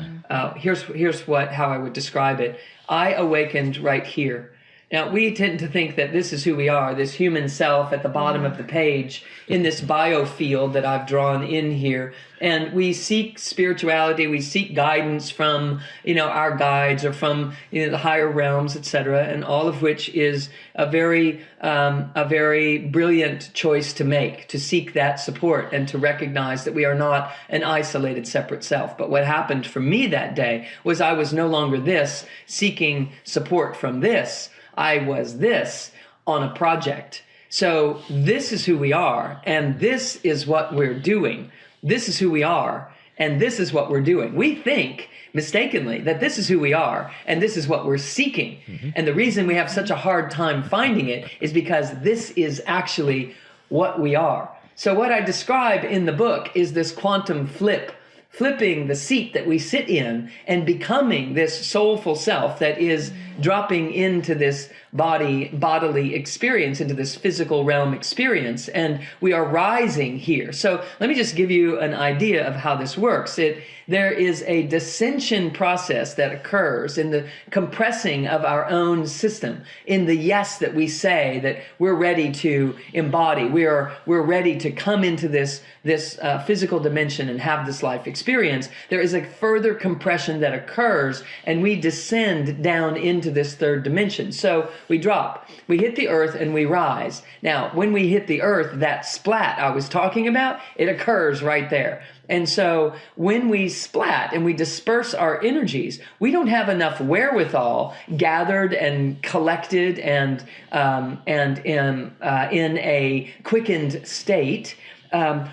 Here's how I would describe it. I awakened right here. Now, we tend to think that this is who we are, this human self at the bottom of the page in this biofield that I've drawn in here. And we seek spirituality, we seek guidance from, our guides or from, the higher realms, etc., and all of which is a very brilliant choice to make, to seek that support and to recognize that we are not an isolated, separate self. But what happened for me that day was I was no longer this, seeking support from this. I was this on a project. So this is who we are, and this is what we're doing. This is who we are, and this is what we're doing. We think mistakenly that this is who we are, and this is what we're seeking. Mm-hmm. And the reason we have such a hard time finding it is because this is actually what we are. So what I describe in the book is this quantum flipping the seat that we sit in and becoming this soulful self that is dropping into this bodily experience, into this physical realm experience, and we are rising here. So let me just give you an idea of how this works. There is a dissension process that occurs in the compressing of our own system, in the yes that we say that we're ready to embody. We're ready to come into this physical dimension and have this life experience. There is a further compression that occurs, and we descend down into this third dimension. So we drop, we hit the earth, and we rise. Now, when we hit the earth, that splat I was talking about, it occurs right there. And so when we splat and we disperse our energies, we don't have enough wherewithal gathered and collected and in a quickened state.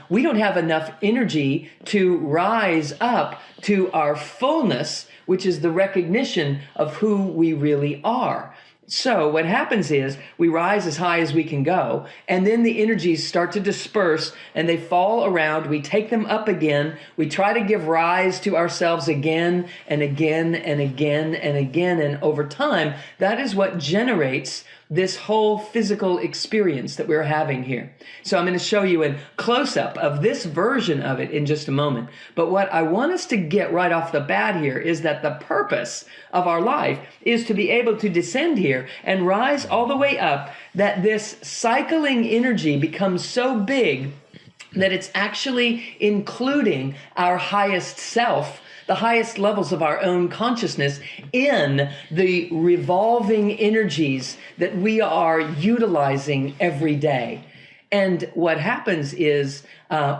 We don't have enough energy to rise up to our fullness, which is the recognition of who we really are. So what happens is we rise as high as we can go, and then the energies start to disperse and they fall around. We take them up again. We try to give rise to ourselves again and again and again and again. And over time, that is what generates this whole physical experience that we're having here. So I'm going to show you a close-up of this version of it in just a moment. But what I want us to get right off the bat here is that the purpose of our life is to be able to descend here and rise all the way up, that this cycling energy becomes so big that it's actually including our highest self, the highest levels of our own consciousness in the revolving energies that we are utilizing every day. And what happens is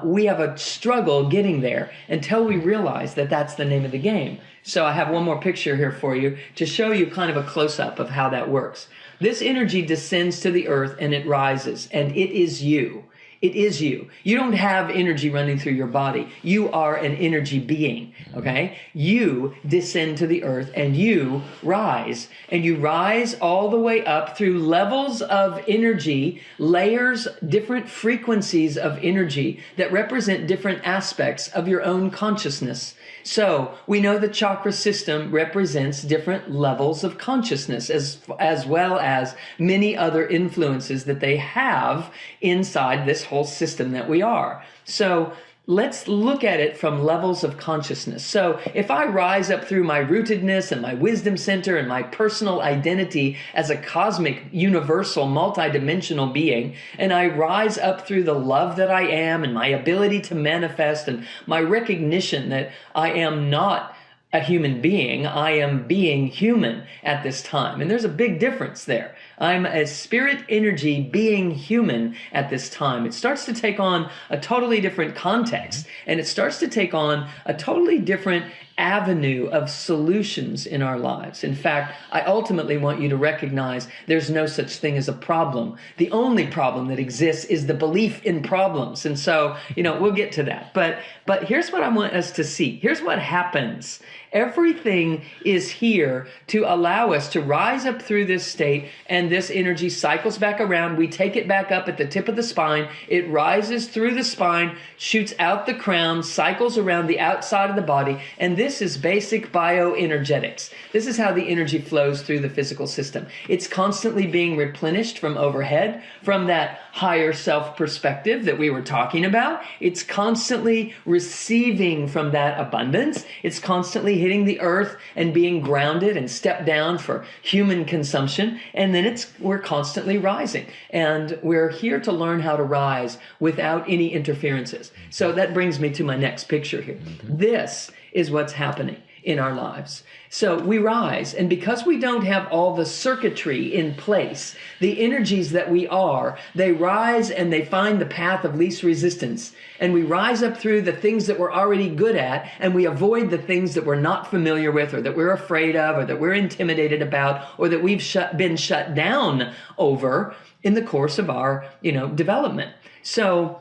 we have a struggle getting there until we realize that that's the name of the game. So I have one more picture here for you to show you kind of a close-up of how that works. This energy descends to the earth and it rises, and it is you. It is you. You don't have energy running through your body. You are an energy being, okay? You descend to the earth and you rise. And you rise all the way up through levels of energy, layers, different frequencies of energy that represent different aspects of your own consciousness. So we know the chakra system represents different levels of consciousness as well as many other influences that they have inside this whole system that we are. So let's look at it from levels of consciousness. So if I rise up through my rootedness and my wisdom center and my personal identity as a cosmic, universal, multidimensional being, and I rise up through the love that I am and my ability to manifest and my recognition that I am not a human being. I am being human at this time. And there's a big difference there. I'm a spirit energy being human at this time. It starts to take on a totally different context, and it starts to take on a totally different avenue of solutions in our lives. In fact, I ultimately want you to recognize there's no such thing as a problem. The only problem that exists is the belief in problems. And so, we'll get to that. But here's what I want us to see. Here's what happens. Everything is here to allow us to rise up through this state, and this energy cycles back around. We take it back up at the tip of the spine. It rises through the spine, shoots out the crown, cycles around the outside of the body, and this is basic bioenergetics. This is how the energy flows through the physical system. It's constantly being replenished from overhead, from that higher self perspective that we were talking about. It's constantly receiving from that abundance. It's constantly hitting the earth and being grounded and stepped down for human consumption. And then we're constantly rising. And we're here to learn how to rise without any interferences. So that brings me to my next picture here. This is what's happening in our lives. So we rise, and because we don't have all the circuitry in place, the energies that we are, they rise and they find the path of least resistance. And we rise up through the things that we're already good at, and we avoid the things that we're not familiar with, or that we're afraid of, or that we're intimidated about, or that we've been shut down over in the course of our, development. So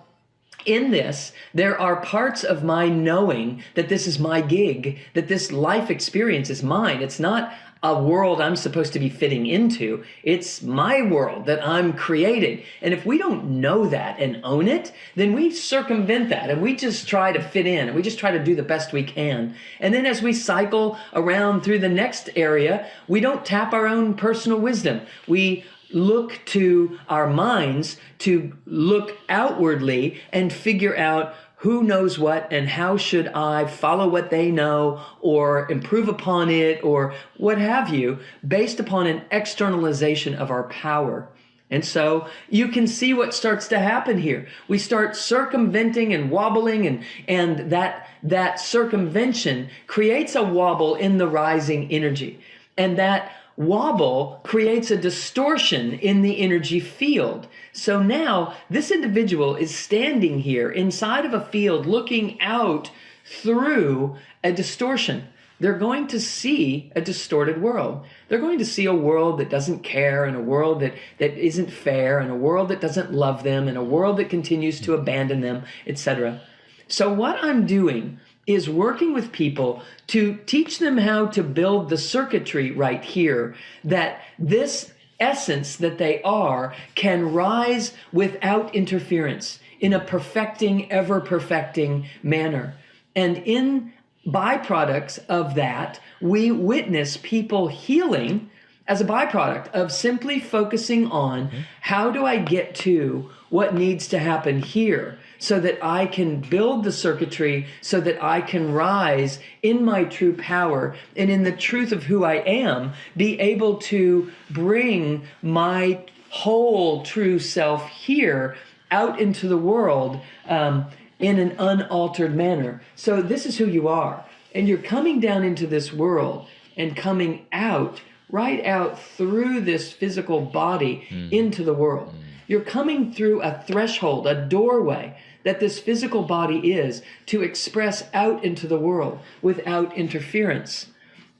in this, there are parts of my knowing that this is my gig, that this life experience is mine. It's not a world I'm supposed to be fitting into. It's my world that I'm creating. And if we don't know that and own it, then we circumvent that and we just try to fit in and we just try to do the best we can. And then as we cycle around through the next area, we don't tap our own personal wisdom. We look to our minds to look outwardly and figure out who knows what and how should I follow what they know or improve upon it or what have you, based upon an externalization of our power. And so you can see what starts to happen here. We start circumventing and wobbling, and that circumvention creates a wobble in the rising energy. And that wobble creates a distortion in the energy field. So now this individual is standing here inside of a field looking out through a distortion. They're going to see a distorted world. They're going to see a world that doesn't care, and a world that isn't fair, and a world that doesn't love them, and a world that continues to abandon them, etc. So what I'm doing is working with people to teach them how to build the circuitry right here, that this essence that they are can rise without interference in a perfecting, ever perfecting manner. And in byproducts of that, we witness people healing as a byproduct of simply focusing on how do I get to what needs to happen here, so that I can build the circuitry, so that I can rise in my true power and in the truth of who I am, be able to bring my whole true self here out into the world in an unaltered manner. So this is who you are. And you're coming down into this world and coming out, right out through this physical body into the world. You're coming through a threshold, a doorway that this physical body is to express out into the world without interference.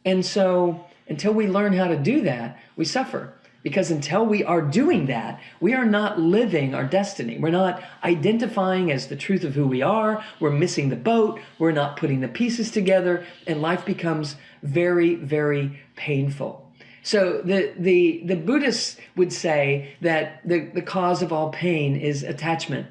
And so until we learn how to do that, we suffer. Because until we are doing that, we are not living our destiny. We're not identifying as the truth of who we are. We're missing the boat. We're not putting the pieces together. And life becomes very, very painful. So the Buddhists would say that the cause of all pain is attachment.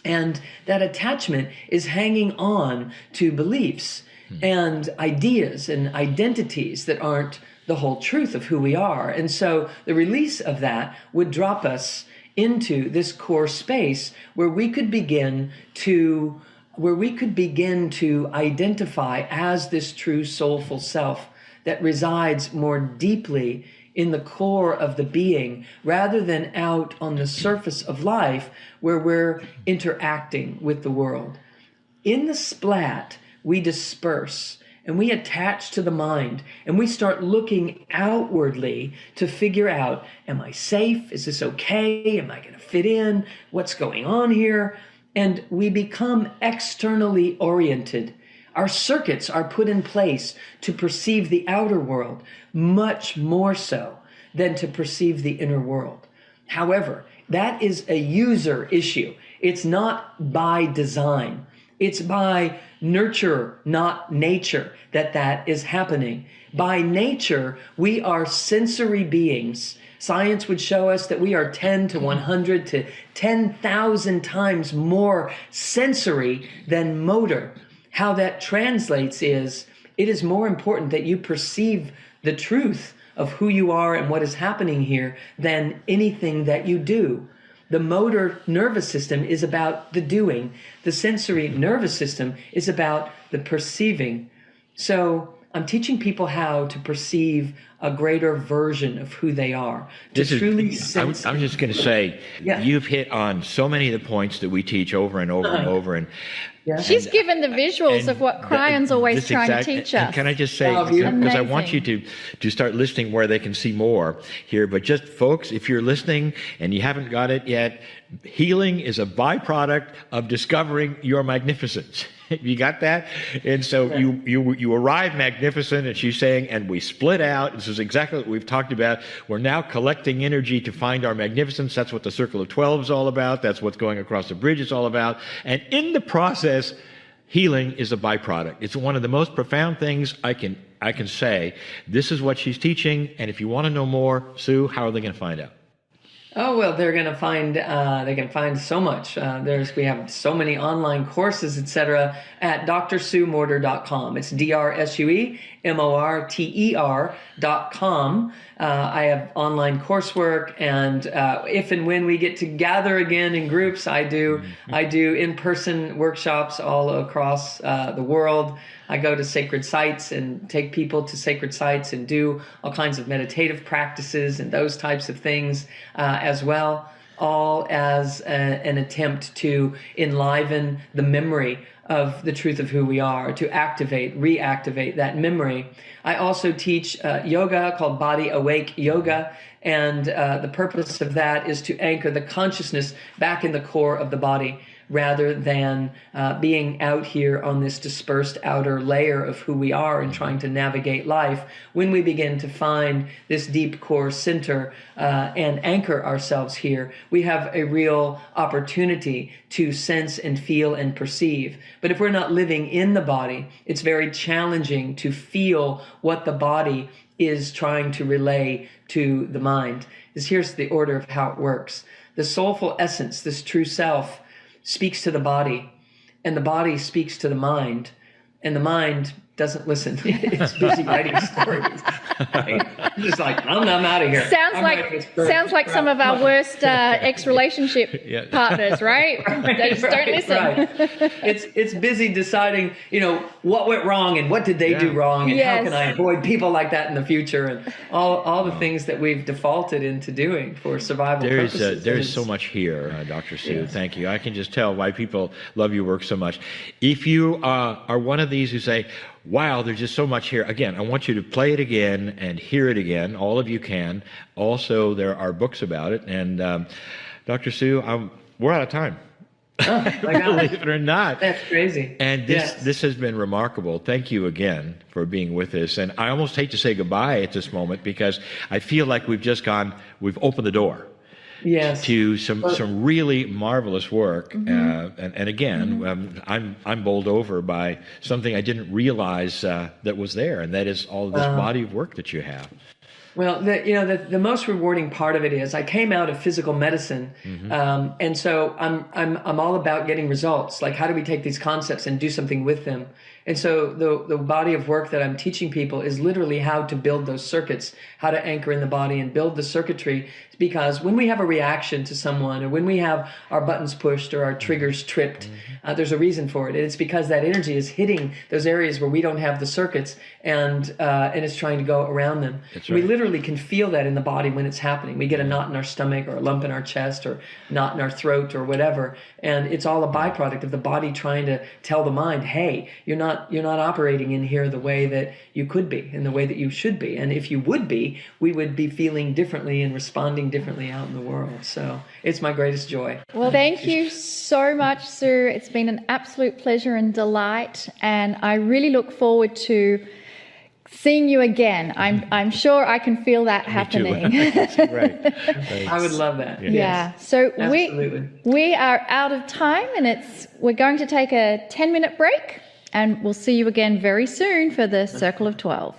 And that attachment is hanging on to beliefs and ideas and identities that aren't the whole truth of who we are. And so the release of that would drop us into this core space where we could begin to identify as this true soulful self that resides more deeply in the core of the being, rather than out on the surface of life where we're interacting with the world. In the splat, we disperse, and we attach to the mind, and we start looking outwardly to figure out, am I safe? Is this okay? Am I going to fit in? What's going on here? And we become externally oriented. Our circuits are put in place to perceive the outer world much more so than to perceive the inner world. However, that is a user issue. It's not by design. It's by nurture, not nature, that is happening. By nature, we are sensory beings. Science would show us that we are 10 to 100 to 10,000 times more sensory than motor. How that translates is, it is more important that you perceive the truth of who you are and what is happening here than anything that you do. The motor nervous system is about the doing. The sensory nervous system is about the perceiving. So I'm teaching people how to perceive a greater version of who they are. I'm just going to say, You've hit on so many of the points that we teach over and over and over. And she's given the visuals of what Kryon's always trying to teach us. And can I just say, because I want you to start listening where they can see more here, but just folks, if you're listening and you haven't got it yet, healing is a byproduct of discovering your magnificence. You got that? And so you arrive magnificent, and she's saying, and we split out. This is exactly what we've talked about. We're now collecting energy to find our magnificence. That's what the Circle of 12 is all about. That's what's going across the bridge is all about. And in the process, healing is a byproduct. It's one of the most profound things I can say. This is what she's teaching, and if you want to know more, Sue, how are they going to find out? Oh, well, they're going to find, they can find so much. We have so many online courses, etc. at drsuemorter.com. It's DRSUEMORTER.com. I have online coursework, and if and when we get to gather again in groups, I do in-person workshops all across the world. I go to sacred sites and take people to sacred sites and do all kinds of meditative practices and those types of things as well, all as an attempt to enliven the memory of the truth of who we are, to reactivate that memory. I also teach yoga called Body Awake Yoga, and the purpose of that is to anchor the consciousness back in the core of the body, rather than being out here on this dispersed outer layer of who we are and trying to navigate life. When we begin to find this deep core center and anchor ourselves here, we have a real opportunity to sense and feel and perceive. But if we're not living in the body, it's very challenging to feel what the body is trying to relay to the mind. Here's the order of how it works. The soulful essence, this true self, speaks to the body, and the body speaks to the mind, and the mind doesn't listen. It's busy writing stories. Right? I'm just like, I'm out of here. Sounds like some of our worst ex-relationship partners, right? They just don't listen. Right. It's busy deciding, what went wrong and what did they do wrong, and how can I avoid people like that in the future, and all the things that we've defaulted into doing for survival purposes. There is so much here, Dr. Sue. Yes. Thank you. I can just tell why people love your work so much. If you are one of these who say, wow, there's just so much here. Again, I want you to play it again and hear it again. All of you can. Also, there are books about it. And Dr. Sue, we're out of time. Oh, my God. Believe it or not. That's crazy. And this has been remarkable. Thank you again for being with us. And I almost hate to say goodbye at this moment, because I feel like we've opened the door. Yes. To some really marvelous work, and again, I'm bowled over by something I didn't realize that was there, and that is all of this body of work that you have. Well, the most rewarding part of it is I came out of physical medicine, and so I'm all about getting results. Like, how do we take these concepts and do something with them? And so the body of work that I'm teaching people is literally how to build those circuits, how to anchor in the body and build the circuitry. Because when we have a reaction to someone, or when we have our buttons pushed or our triggers tripped, there's a reason for it. And it's because that energy is hitting those areas where we don't have the circuits, and it's trying to go around them. That's right. We literally can feel that in the body when it's happening. We get a knot in our stomach or a lump in our chest or knot in our throat or whatever, and it's all a byproduct of the body trying to tell the mind, hey, you're not operating in here the way that you could be, in the way that you should be. And if you would be, we would be feeling differently and responding differently out in the world. So it's my greatest joy. Well, thank you so much, Sue. It's been an absolute pleasure and delight, and I really look forward to seeing you again. I'm sure I can feel that happening. Right. I would love that. Yeah. Yes. So Absolutely. we are out of time, and we're going to take a 10-minute break, and we'll see you again very soon for the Circle of 12.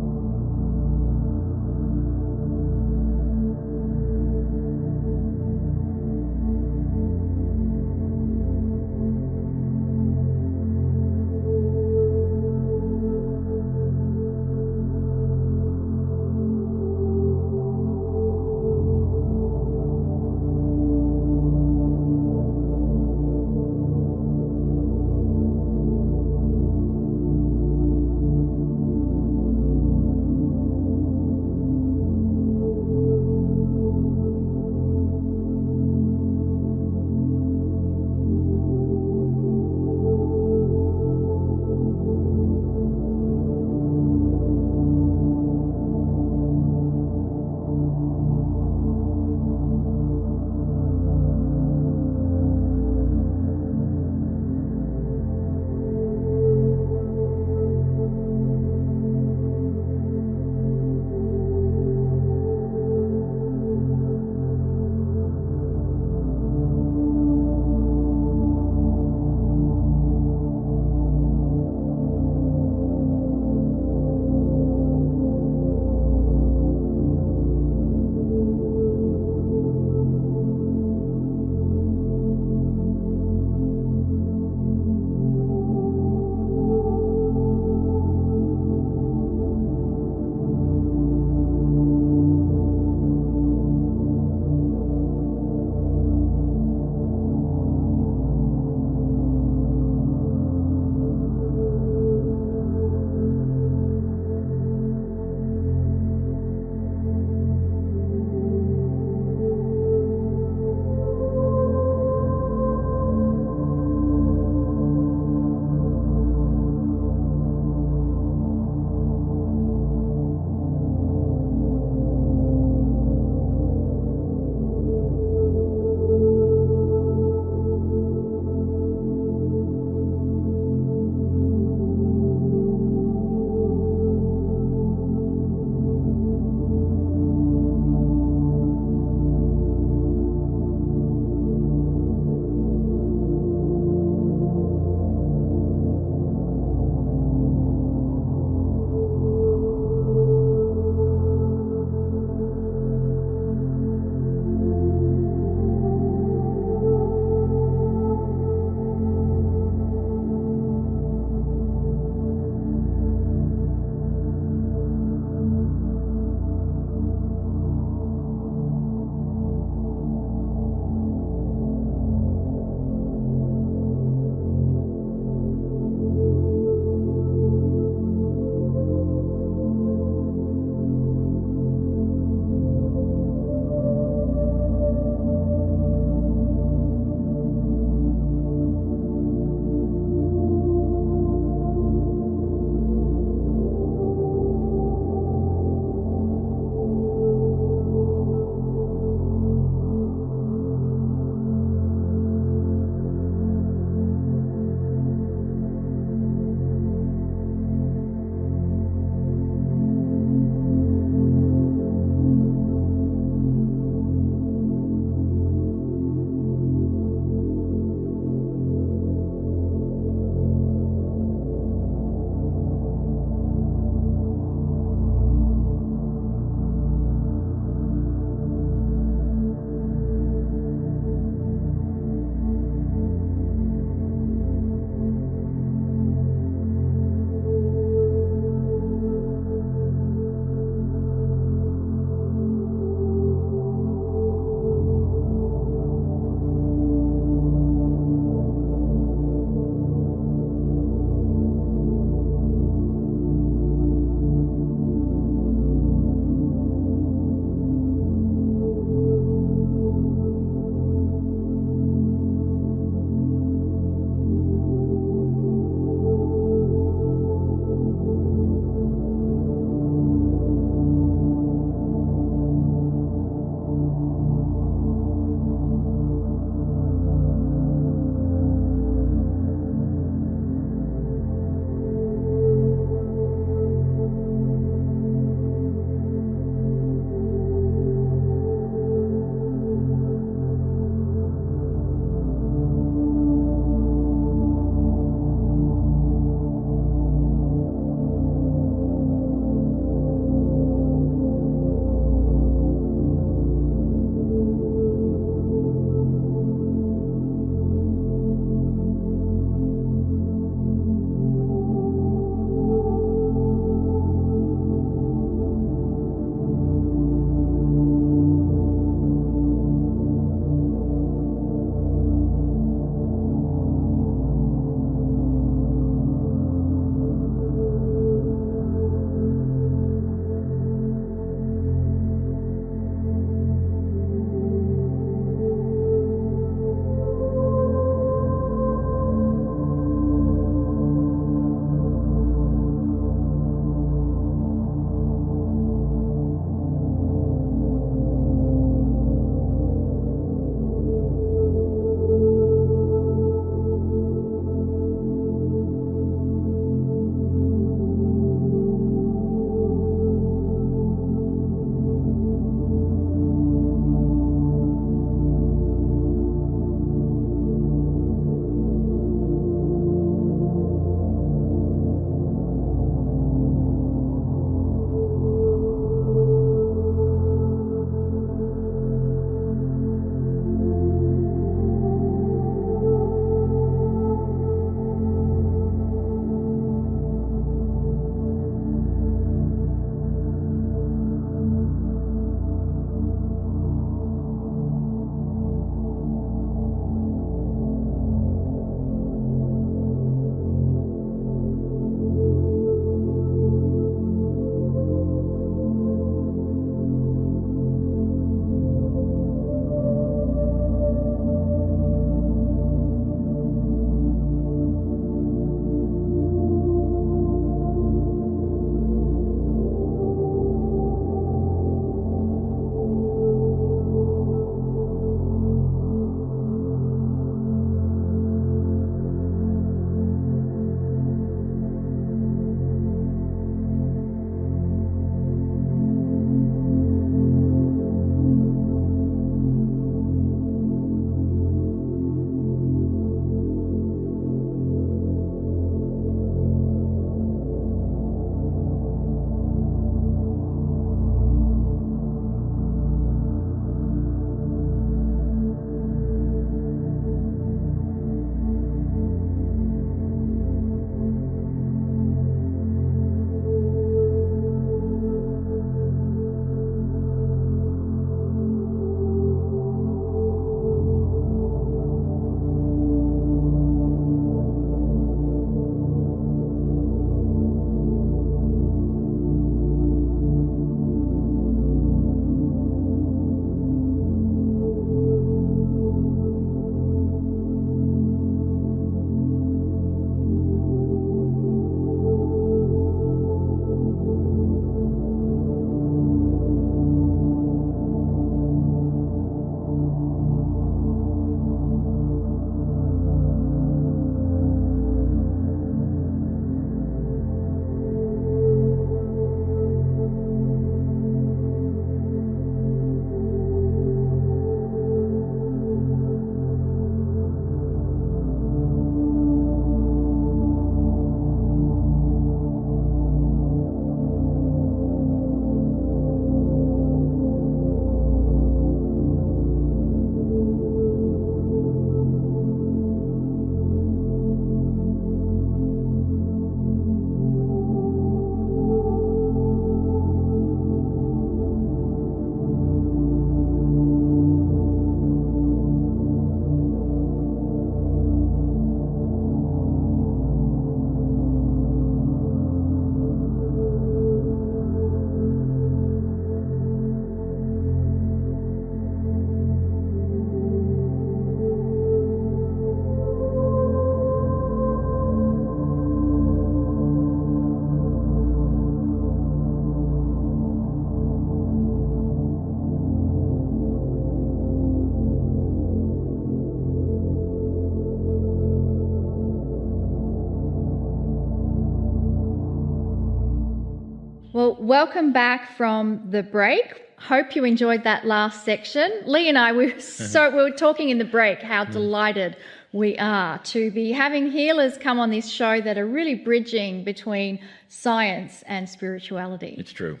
welcome back from the break. Hope you enjoyed that last section. Lee and I, we were talking in the break how delighted we are to be having healers come on this show that are really bridging between science and spirituality. It's true.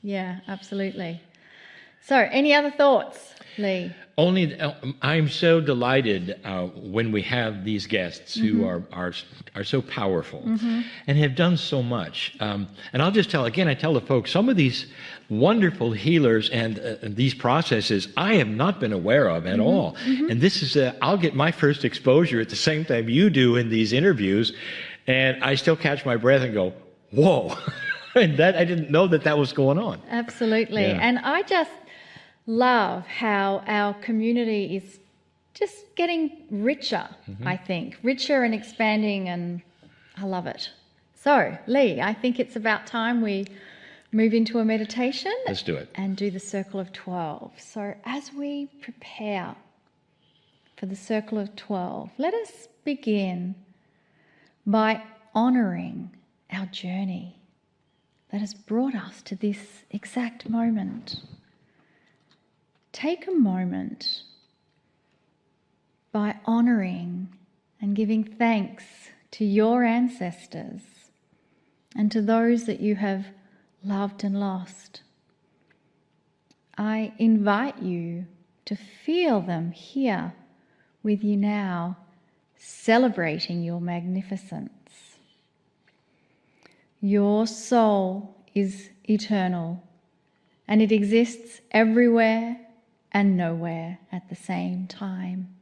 Yeah, absolutely. So, any other thoughts, Lee? Only, I'm so delighted when we have these guests who are so powerful and have done so much. And I'll just tell again, I tell the folks, some of these wonderful healers and these processes I have not been aware of at all. And this is, I'll get my first exposure at the same time you do in these interviews, and I still catch my breath and go, whoa. And that I didn't know that was going on. Absolutely. Yeah. And I just love how our community is just getting richer, I think. Richer and expanding, and I love it. So, Lee, I think it's about time we move into a meditation. Let's do it. And do the Circle of 12. So as we prepare for the Circle of 12, let us begin by honouring our journey that has brought us to this exact moment. Take a moment by honouring and giving thanks to your ancestors and to those that you have loved and lost. I invite you to feel them here with you now, celebrating your magnificence. Your soul is eternal, and it exists everywhere and nowhere at the same time.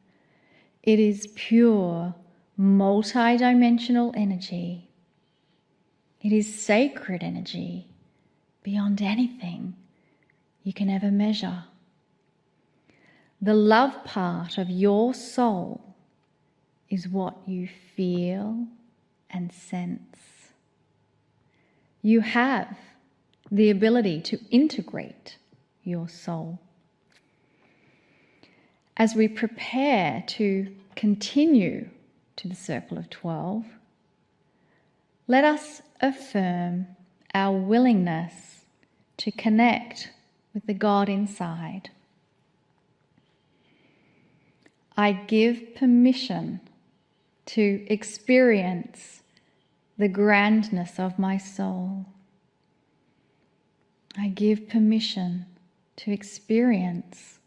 It is pure, multidimensional energy. It is sacred energy beyond anything you can ever measure. The love part of your soul is what you feel and sense. You have the ability to integrate your soul. As we prepare to continue to the Circle of 12, let us affirm our willingness to connect with the God inside. I give permission to experience the grandness of my soul. I give permission to experience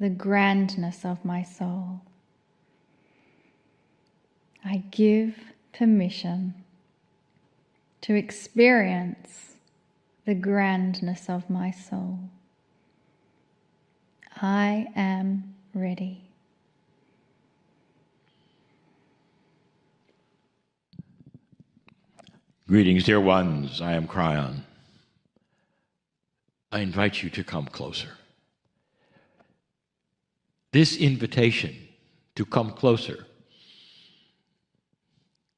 the grandness of my soul. I give permission to experience the grandness of my soul. I am ready. Greetings, dear ones. I am Kryon. I invite you to come closer. This invitation to come closer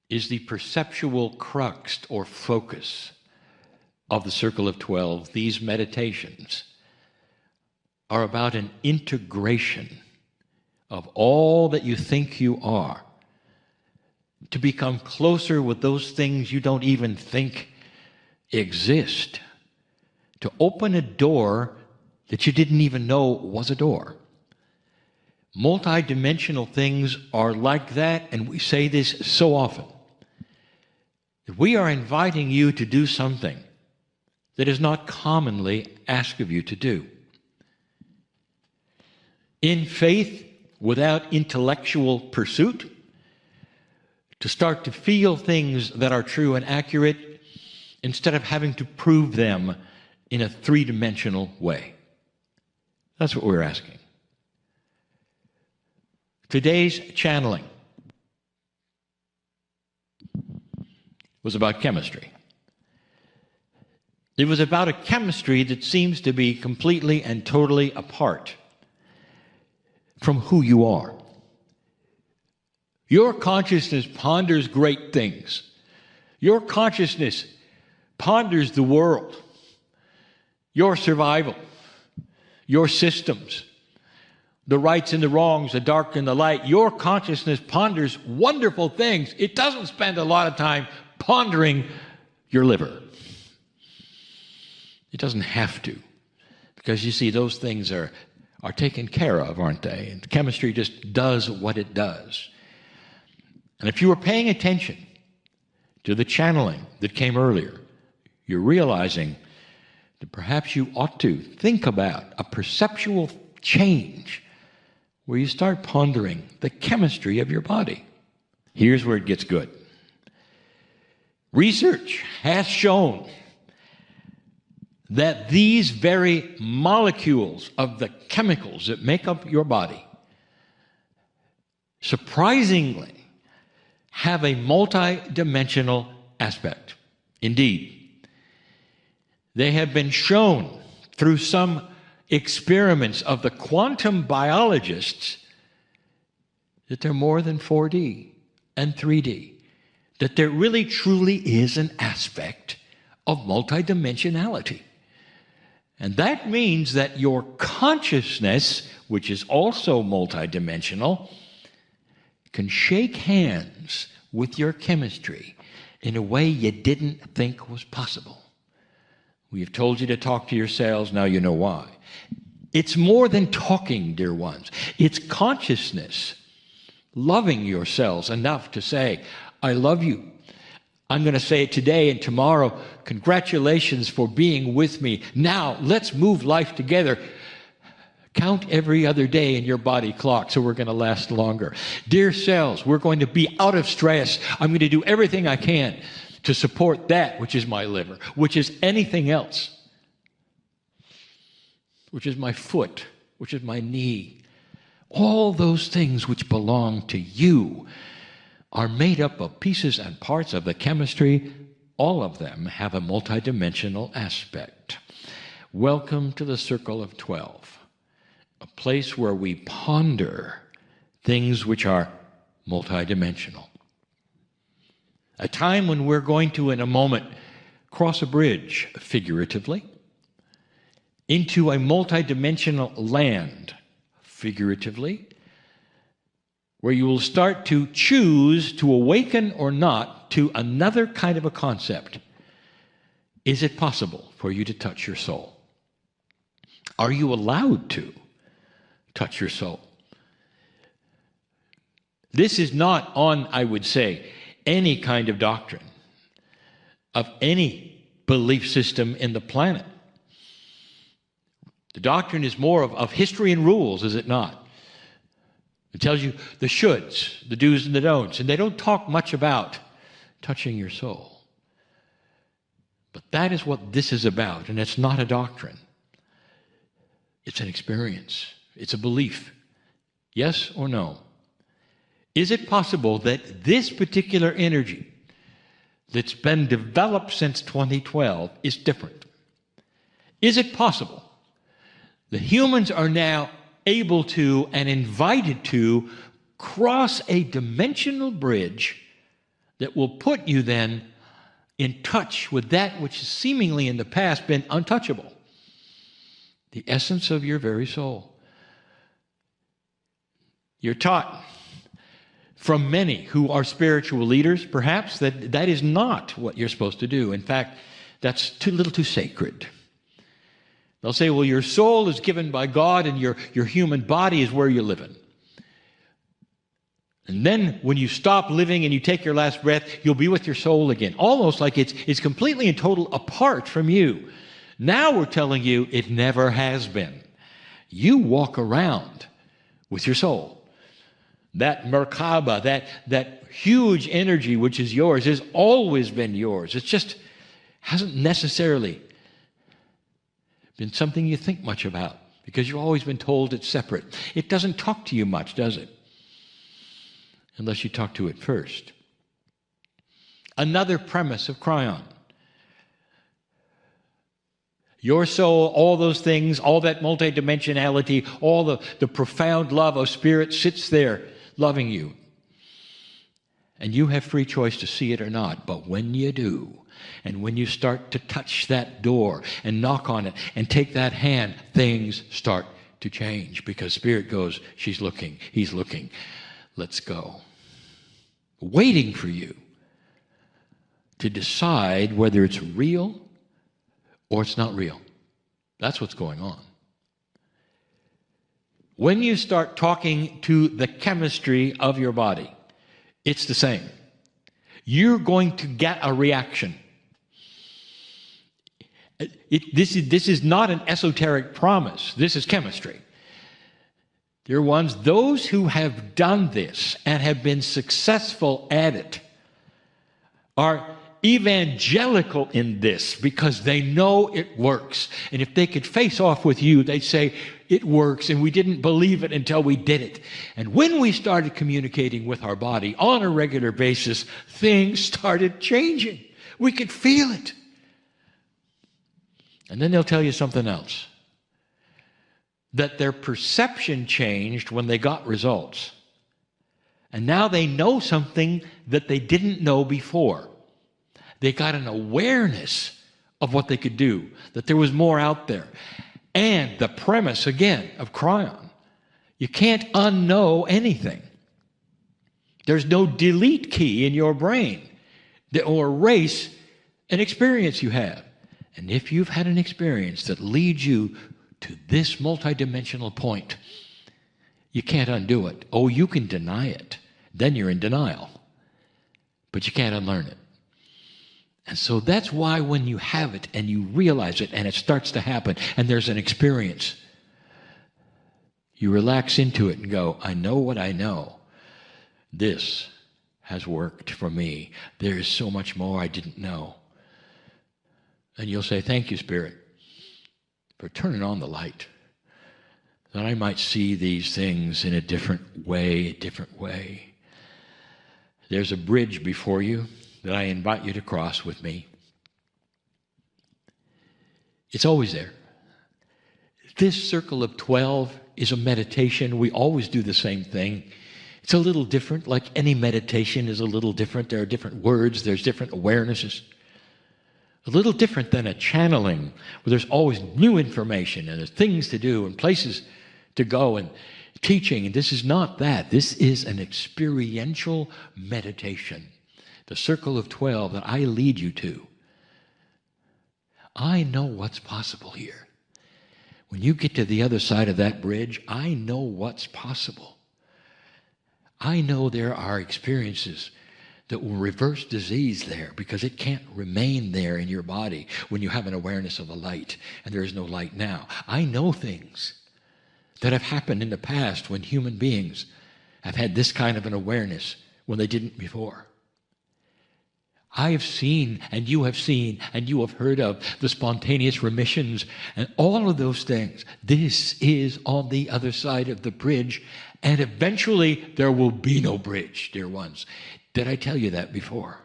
is the perceptual crux or focus of the Circle of 12. These meditations are about an integration of all that you think you are, to become closer with those things you don't even think exist, to open a door that you didn't even know was a door. Multidimensional things are like that, and we say this so often. We are inviting you to do something that is not commonly asked of you to do. In faith, without intellectual pursuit, to start to feel things that are true and accurate instead of having to prove them in a three-dimensional way. That's what we're asking. Today's channeling was about chemistry. It was about a chemistry that seems to be completely and totally apart from who you are. Your consciousness ponders great things. Your consciousness ponders the world, your survival, your systems, the rights and the wrongs, the dark and the light. Your consciousness ponders wonderful things. It doesn't spend a lot of time pondering your liver. It doesn't have to. Because you see, those things are taken care of, aren't they? And chemistry just does what it does. And if you were paying attention to the channeling that came earlier, you're realizing that perhaps you ought to think about a perceptual change where you start pondering the chemistry of your body. Here's where it gets good. Research has shown that these very molecules of the chemicals that make up your body surprisingly have a multidimensional aspect. Indeed, they have been shown through some experiments of the quantum biologists that they're more than 4D and 3D, that there really truly is an aspect of multidimensionality. And that means that your consciousness, which is also multidimensional, can shake hands with your chemistry in a way you didn't think was possible. We have told you to talk to your cells, now you know why. It's more than talking, dear ones. It's consciousness, loving your cells enough to say, I love you. I'm going to say it today and tomorrow. Congratulations for being with me. Now, let's move life together. Count every other day in your body clock so we're going to last longer. Dear cells, we're going to be out of stress. I'm going to do everything I can to support that which is my liver, which is anything else, which is my foot, which is my knee. All those things which belong to you are made up of pieces and parts of the chemistry. All of them have a multidimensional aspect. Welcome to the Circle of 12, a place where we ponder things which are multidimensional. A time when we're going to, in a moment, cross a bridge, figuratively, into a multidimensional land, figuratively, where you will start to choose to awaken or not to another kind of a concept. Is it possible for you to touch your soul? Are you allowed to touch your soul? This is not on, I would say, any kind of doctrine of any belief system in the planet. The doctrine is more of history and rules, is it not? It tells you the shoulds, the do's and the don'ts, and they don't talk much about touching your soul. But that is what this is about, and it's not a doctrine. It's an experience. It's a belief. Yes or no? Is it possible that this particular energy that's been developed since 2012 is different? Is it possible that humans are now able to and invited to cross a dimensional bridge that will put you then in touch with that which has seemingly in the past been untouchable? The essence of your very soul. You're taught from many who are spiritual leaders, perhaps, that is not what you're supposed to do. In fact, that's too little too sacred. They'll say, well, your soul is given by God and your human body is where you're living. And then when you stop living and you take your last breath, you'll be with your soul again. Almost like it's completely and total apart from you. Now we're telling you it never has been. You walk around with your soul. That Merkaba, that huge energy which is yours, has always been yours. It just hasn't necessarily been something you think much about because you've always been told it's separate. It doesn't talk to you much, does it? Unless you talk to it first. Another premise of Kryon. Your soul, all those things, all that multidimensionality, all the profound love of spirit sits there loving you. And you have free choice to see it or not. But when you do, and when you start to touch that door and knock on it and take that hand, things start to change because spirit goes, she's looking, he's looking, let's go. Waiting for you to decide whether it's real or it's not real. That's what's going on. When you start talking to the chemistry of your body, it's the same. You're going to get a reaction. This is not an esoteric promise. This is chemistry. Dear ones, those who have done this and have been successful at it are evangelical in this because they know it works. And if they could face off with you, they'd say, it works, and we didn't believe it until we did it. And when we started communicating with our body on a regular basis, things started changing. We could feel it. And then they'll tell you something else. That their perception changed when they got results. And now they know something that they didn't know before. They got an awareness of what they could do, that there was more out there. And the premise, again, of Kryon, you can't unknow anything. There's no delete key in your brain that will erase an experience you have. And if you've had an experience that leads you to this multidimensional point, you can't undo it. Oh, you can deny it. Then you're in denial. But you can't unlearn it. And so that's why when you have it and you realize it and it starts to happen and there's an experience, you relax into it and go, I know what I know. This has worked for me. There is so much more I didn't know. And you'll say, thank you, Spirit, for turning on the light, that I might see these things in a different way, There's a bridge before you that I invite you to cross with me. It's always there. This circle of 12 is a meditation. We always do the same thing. It's a little different, like any meditation is a little different. There are different words, there's different awarenesses. A little different than a channeling, where there's always new information and there's things to do and places to go and teaching. And this is not that. This is an experiential meditation. The circle of 12 that I lead you to. I know what's possible here. When you get to the other side of that bridge, I know what's possible. I know there are experiences that will reverse disease there because it can't remain there in your body when you have an awareness of a light and there is no light now. I know things that have happened in the past when human beings have had this kind of an awareness when they didn't before. I have seen, and you have heard of the spontaneous remissions and all of those things. This is on the other side of the bridge, and eventually there will be no bridge, dear ones. Did I tell you that before?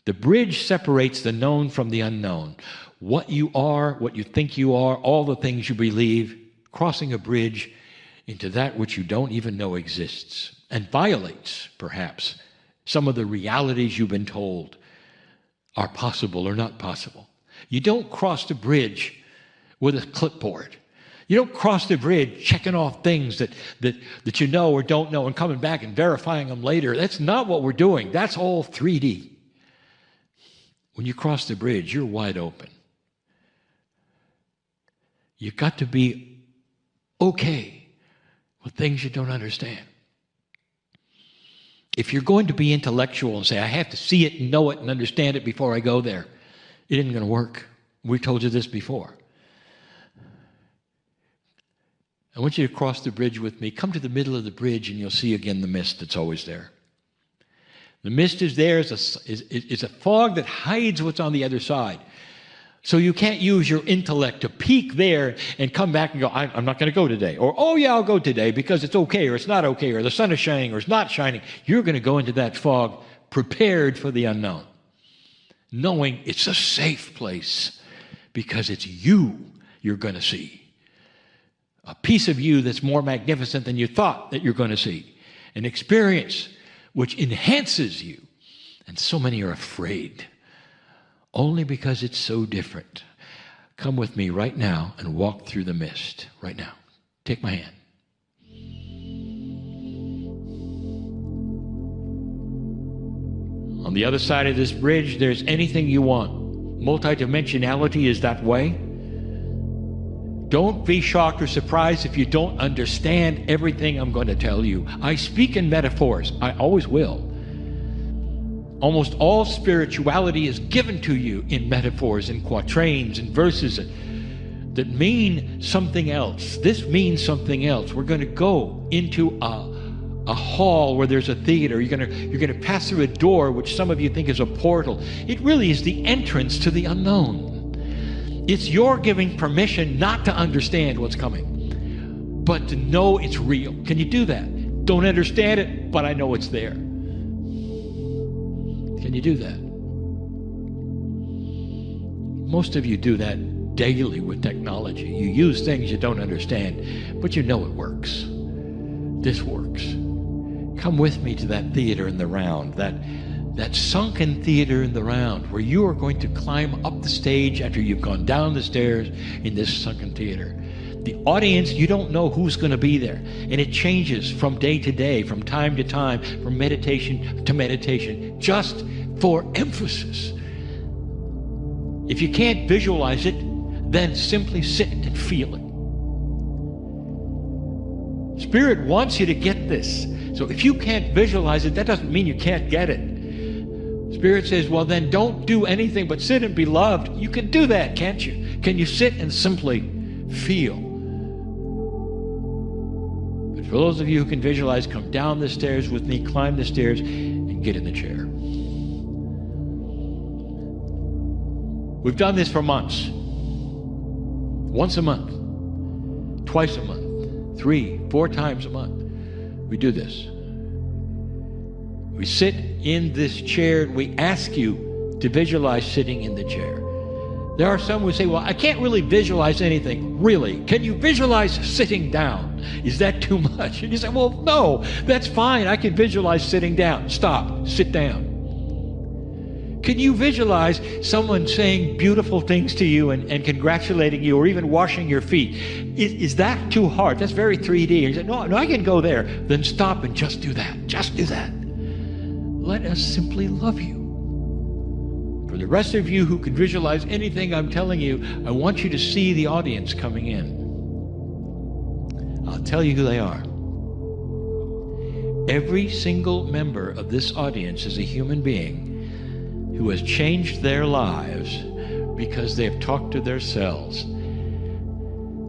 The bridge separates the known from the unknown. What you are, what you think you are, all the things you believe, crossing a bridge into that which you don't even know exists and violates, perhaps, some of the realities you've been told are possible or not possible. You don't cross the bridge with a clipboard. You don't cross the bridge checking off things that you know or don't know and coming back and verifying them later. That's not what we're doing. That's all 3D. When you cross the bridge, you're wide open. You've got to be okay with things you don't understand. If you're going to be intellectual and say, I have to see it and know it and understand it before I go there, it isn't going to work. We told you this before. I want you to cross the bridge with me. Come to the middle of the bridge and you'll see again the mist that's always there. The mist is there. It's a fog that hides what's on the other side. So you can't use your intellect to peek there and come back and go, I'm not going to go today. Or, oh yeah, I'll go today because it's okay or it's not okay or the sun is shining or it's not shining. You're going to go into that fog prepared for the unknown, knowing it's a safe place because it's you're going to see. A piece of you that's more magnificent than you thought that you're going to see. An experience which enhances you. And so many are afraid. Only because it's so different. Come with me right now and walk through the mist. Right now. Take my hand. On the other side of this bridge, there's anything you want. Multidimensionality is that way. Don't be shocked or surprised if you don't understand everything I'm going to tell you. I speak in metaphors. I always will. Almost all spirituality is given to you in metaphors, in quatrains, in verses that mean something else. This means something else. We're going to go into a hall where there's a theater. You're going to pass through a door, which some of you think is a portal. It really is the entrance to the unknown. It's your giving permission not to understand what's coming, but to know it's real. Can you do that? Don't understand it, but I know it's there. Can you do that? Most of you do that daily with technology. You use things you don't understand, but you know it works. This works. Come with me to that theater in the round, that sunken theater in the round, where you are going to climb up the stage after you've gone down the stairs in this sunken theater. The audience, you don't know who's going to be there. And it changes from day to day, from time to time, from meditation to meditation, just for emphasis. If you can't visualize it, then simply sit and feel it. Spirit wants you to get this. So if you can't visualize it, that doesn't mean you can't get it. Spirit says, well, then don't do anything but sit and be loved. You can do that, can't you? Can you sit and simply feel? But for those of you who can visualize, come down the stairs with me, climb the stairs, and get in the chair. We've done this for months. Once a month, twice a month, 3, 4 times a month. We do this. We sit in this chair and we ask you to visualize sitting in the chair. There are some who say, well, I can't really visualize anything. Really? Can you visualize sitting down? Is that too much? And you say, well, no, that's fine. I can visualize sitting down. Stop. Sit down. Can you visualize someone saying beautiful things to you and congratulating you, or even washing your feet? Is that too hard? That's very 3D. You say, no, I can go there. Then stop and just do that. Just do that. Let us simply love you. For the rest of you who can visualize anything I'm telling you, I want you to see the audience coming in. I'll tell you who they are. Every single member of this audience is a human being who has changed their lives because they've talked to their cells.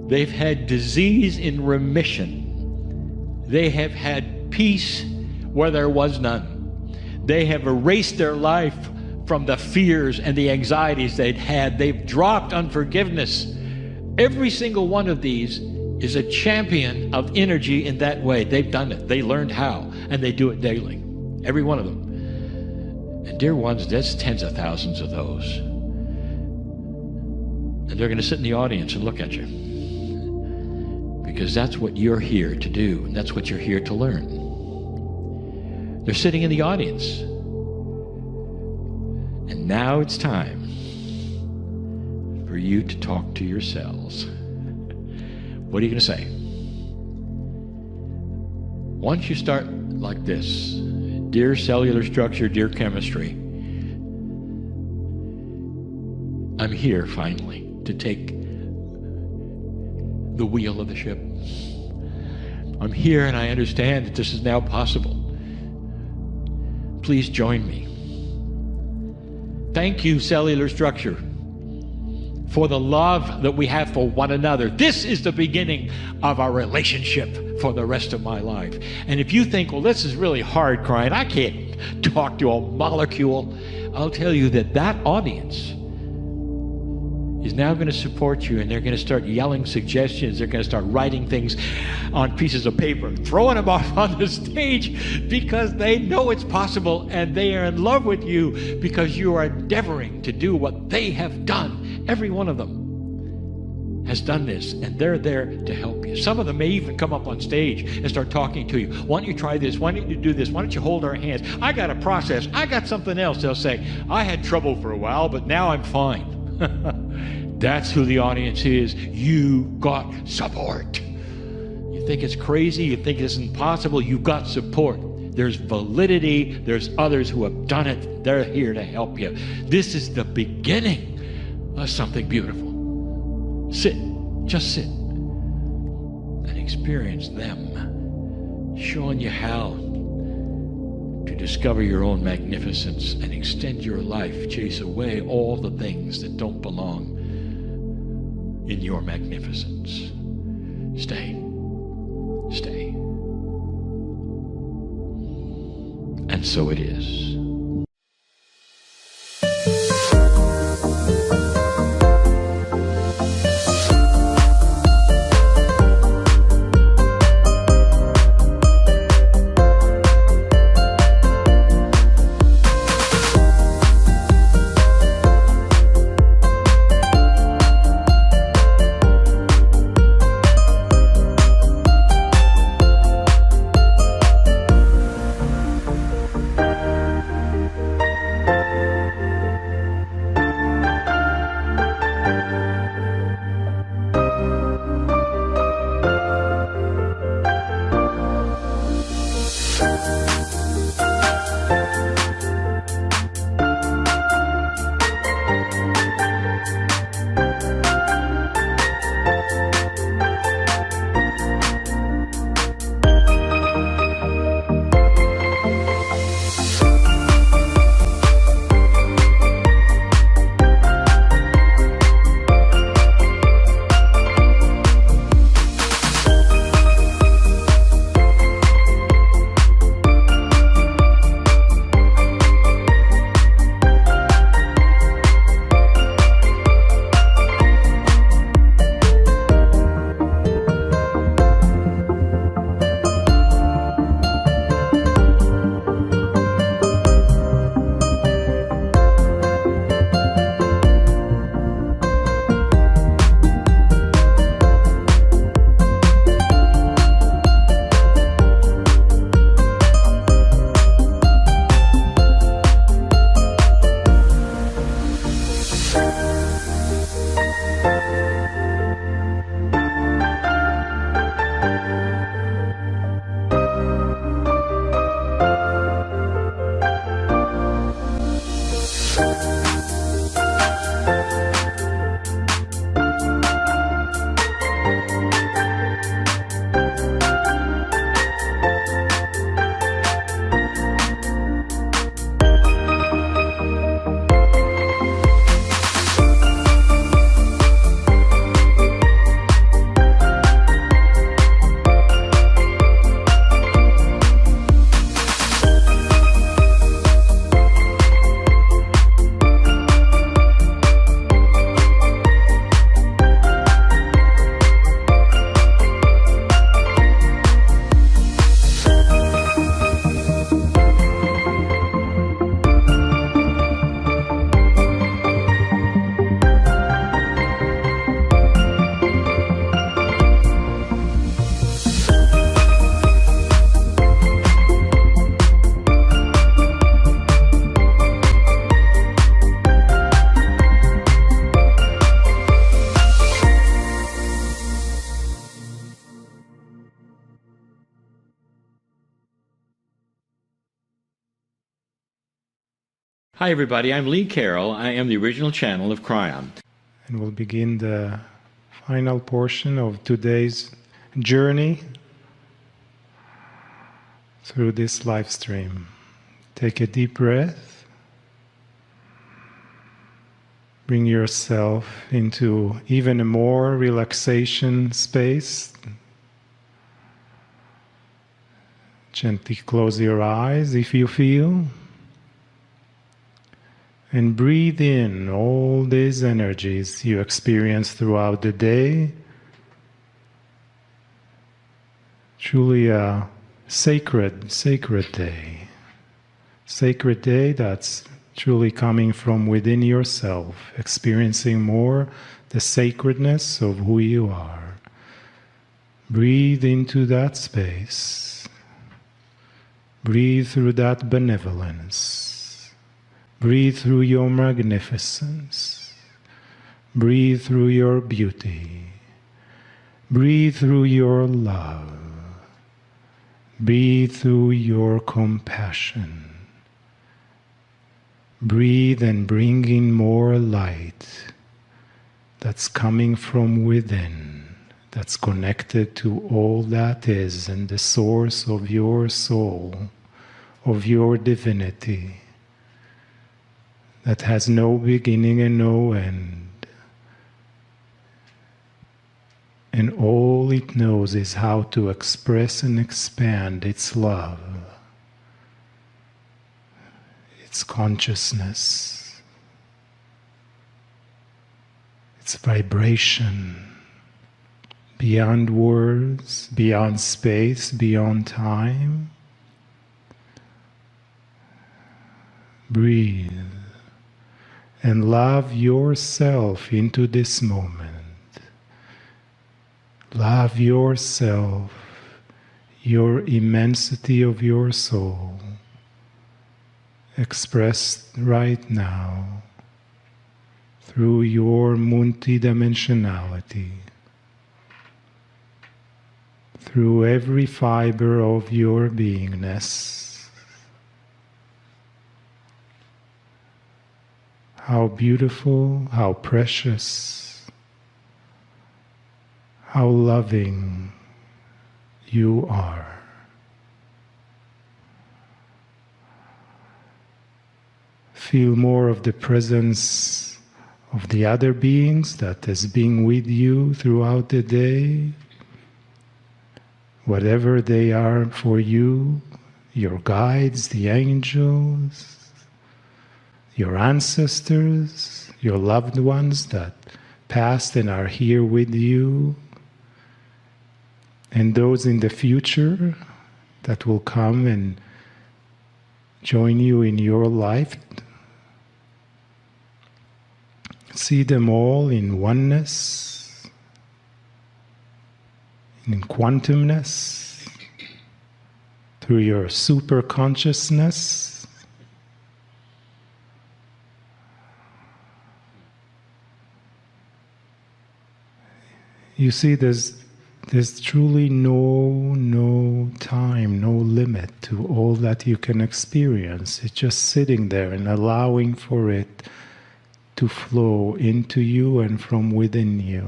They've had disease in remission. They have had peace where there was none. They have erased their life from the fears and the anxieties they'd had. They've dropped unforgiveness. Every single one of these is a champion of energy in that way. They've done it. They learned how, and they do it daily. Every one of them. And dear ones, there's tens of thousands of those. And they're going to sit in the audience and look at you. Because that's what you're here to do, and that's what you're here to learn. They're sitting in the audience. And now it's time for you to talk to your cells. What are you going to say? Once you start like this, dear cellular structure, dear chemistry, I'm here finally to take the wheel of the ship. I'm here and I understand that this is now possible. Please join me. Thank you, cellular structure, for the love that we have for one another. This is the beginning of our relationship for the rest of my life. And if you think, well, this is really hard, Kryon, I can't talk to a molecule, I'll tell you that audience is now going to support you, and they're going to start yelling suggestions. They're going to start writing things on pieces of paper, throwing them off on the stage because they know it's possible, and they are in love with you because you are endeavoring to do what they have done. Every one of them has done this, and they're there to help you. Some of them may even come up on stage and start talking to you. Why don't you try this? Why don't you do this? Why don't you hold our hands? I got a process. I got something else. They'll say, I had trouble for a while, but now I'm fine. That's who the audience is. You got support. You think it's crazy, you think it's impossible, you've got support. There's validity. There's others who have done it. They're here to help you. This is the beginning of something beautiful. Sit, just sit, and experience them, showing you how to discover your own magnificence and extend your life, chase away all the things that don't belong in your magnificence. Stay. Stay. And so it is. Hi everybody, I'm Lee Carroll. I am the original channel of Kryon. And we'll begin the final portion of today's journey through this live stream. Take a deep breath. Bring yourself into even a more relaxation space. Gently close your eyes if you feel. And breathe in all these energies you experience throughout the day. Truly a sacred day. Sacred day that's truly coming from within yourself, experiencing more the sacredness of who you are. Breathe into that space. Breathe through that benevolence. Breathe through your magnificence. Breathe through your beauty. Breathe through your love. Breathe through your compassion. Breathe and bring in more light that's coming from within, that's connected to all that is and the source of your soul, of your divinity, that has no beginning and no end. And all it knows is how to express and expand its love, its consciousness, its vibration, beyond words, beyond space, beyond time. Breathe and love yourself into this moment. Love yourself, your immensity of your soul, expressed right now through your multidimensionality, through every fiber of your beingness. How beautiful, how precious, how loving you are. Feel more of the presence of the other beings that is being with you throughout the day, whatever they are for you, your guides, the angels, your ancestors, your loved ones that passed and are here with you, and those in the future that will come and join you in your life. See them all in oneness, in quantumness, through your super consciousness. You see, there's truly no time, no limit to all that you can experience. It's just sitting there and allowing for it to flow into you and from within you.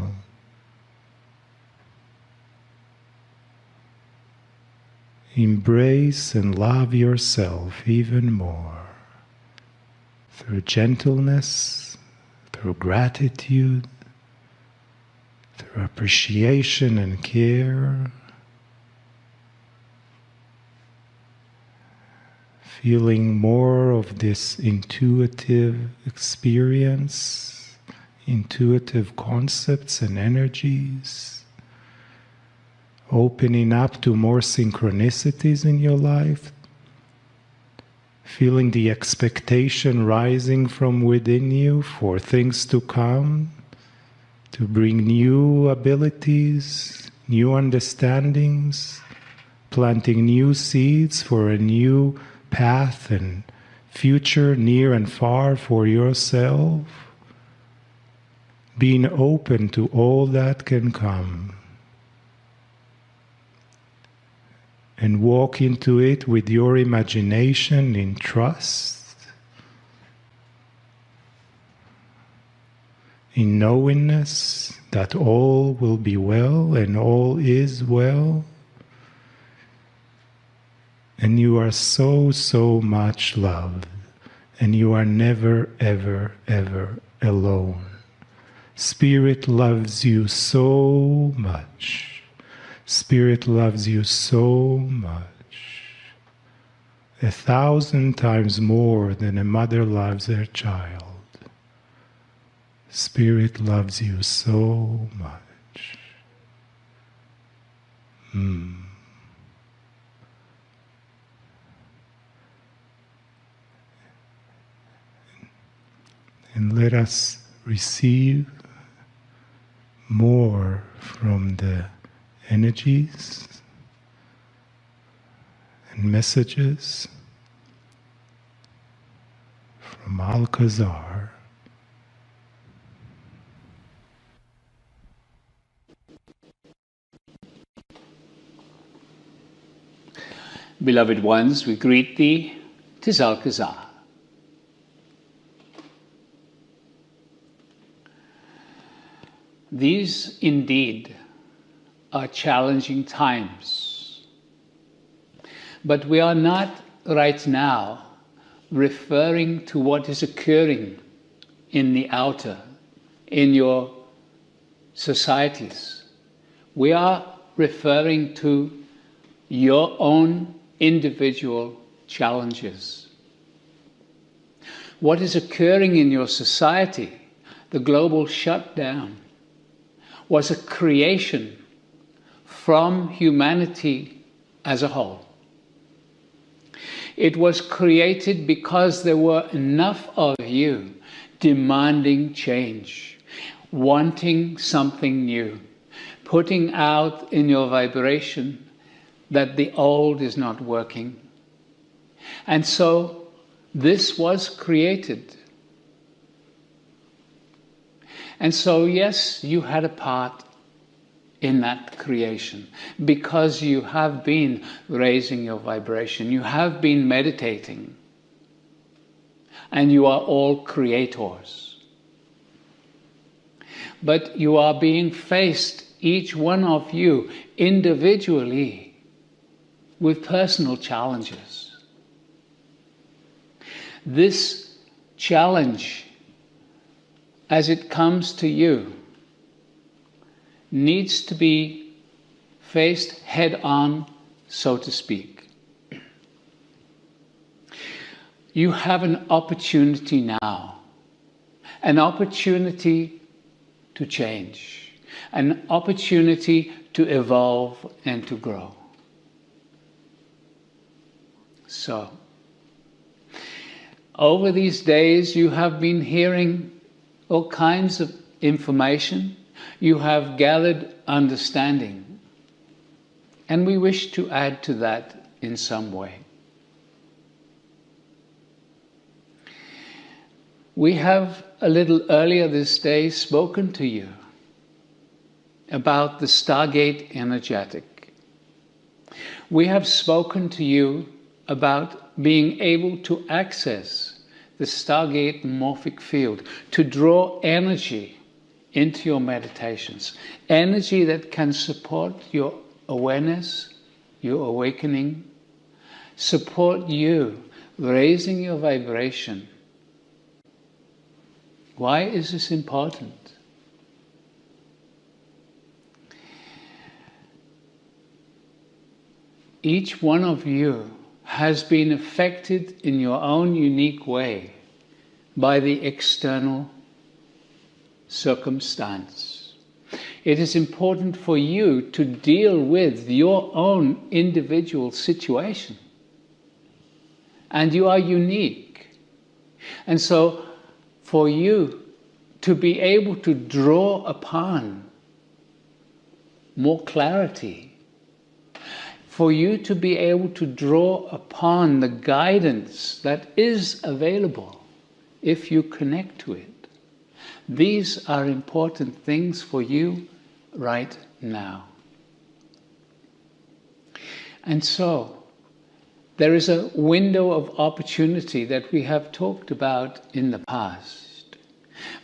Embrace and love yourself even more through gentleness, through gratitude, through appreciation and care, feeling more of this intuitive experience, intuitive concepts and energies, opening up to more synchronicities in your life, feeling the expectation rising from within you for things to come, to bring new abilities, new understandings, planting new seeds for a new path and future near and far for yourself, being open to all that can come, and walk into it with your imagination in trust, in knowingness that all will be well and all is well. And you are so much loved, and you are never, ever, ever alone. Spirit loves you so much. Spirit loves you so much. 1,000 times more than a mother loves her child. Spirit loves you so much. And let us receive more from the energies and messages from Alcazar. Beloved ones, we greet thee, 'tis Alcazar. These indeed are challenging times, but we are not right now referring to what is occurring in the outer, in your societies. We are referring to your own individual challenges. What is occurring in your society, the global shutdown, was a creation from humanity as a whole. It was created because there were enough of you demanding change, wanting something new, putting out in your vibration that the old is not working. And so this was created. And so, yes, you had a part in that creation because you have been raising your vibration, you have been meditating, and you are all creators. But you are being faced, each one of you, individually, with personal challenges. This challenge, as it comes to you, needs to be faced head on, so to speak. You have an opportunity now, an opportunity to change, an opportunity to evolve and to grow. So, over these days you have been hearing all kinds of information, you have gathered understanding, and we wish to add to that in some way. We have a little earlier this day spoken to you about the Stargate energetic. We have spoken to you about being able to access the Stargate morphic field, to draw energy into your meditations, energy that can support your awareness, your awakening, support you raising your vibration. Why is this important? Each one of you has been affected in your own unique way by the external circumstance. It is important for you to deal with your own individual situation. And you are unique. And so, for you to be able to draw upon more clarity, for you to be able to draw upon the guidance that is available if you connect to it. These are important things for you right now. And so, there is a window of opportunity that we have talked about in the past.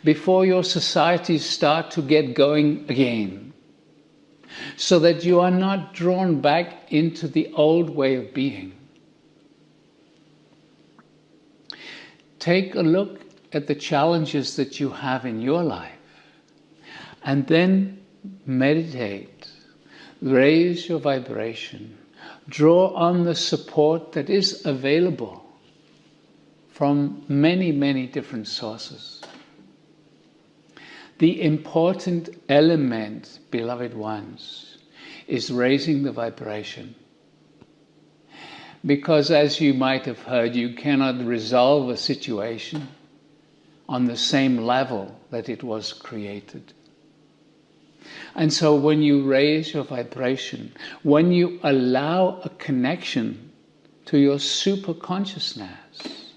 Before your societies start to get going again, so that you are not drawn back into the old way of being. Take a look at the challenges that you have in your life, and then meditate, raise your vibration, draw on the support that is available from many, many different sources. The important element, beloved ones, is raising the vibration. Because as you might have heard, you cannot resolve a situation on the same level that it was created. And so when you raise your vibration, when you allow a connection to your superconsciousness,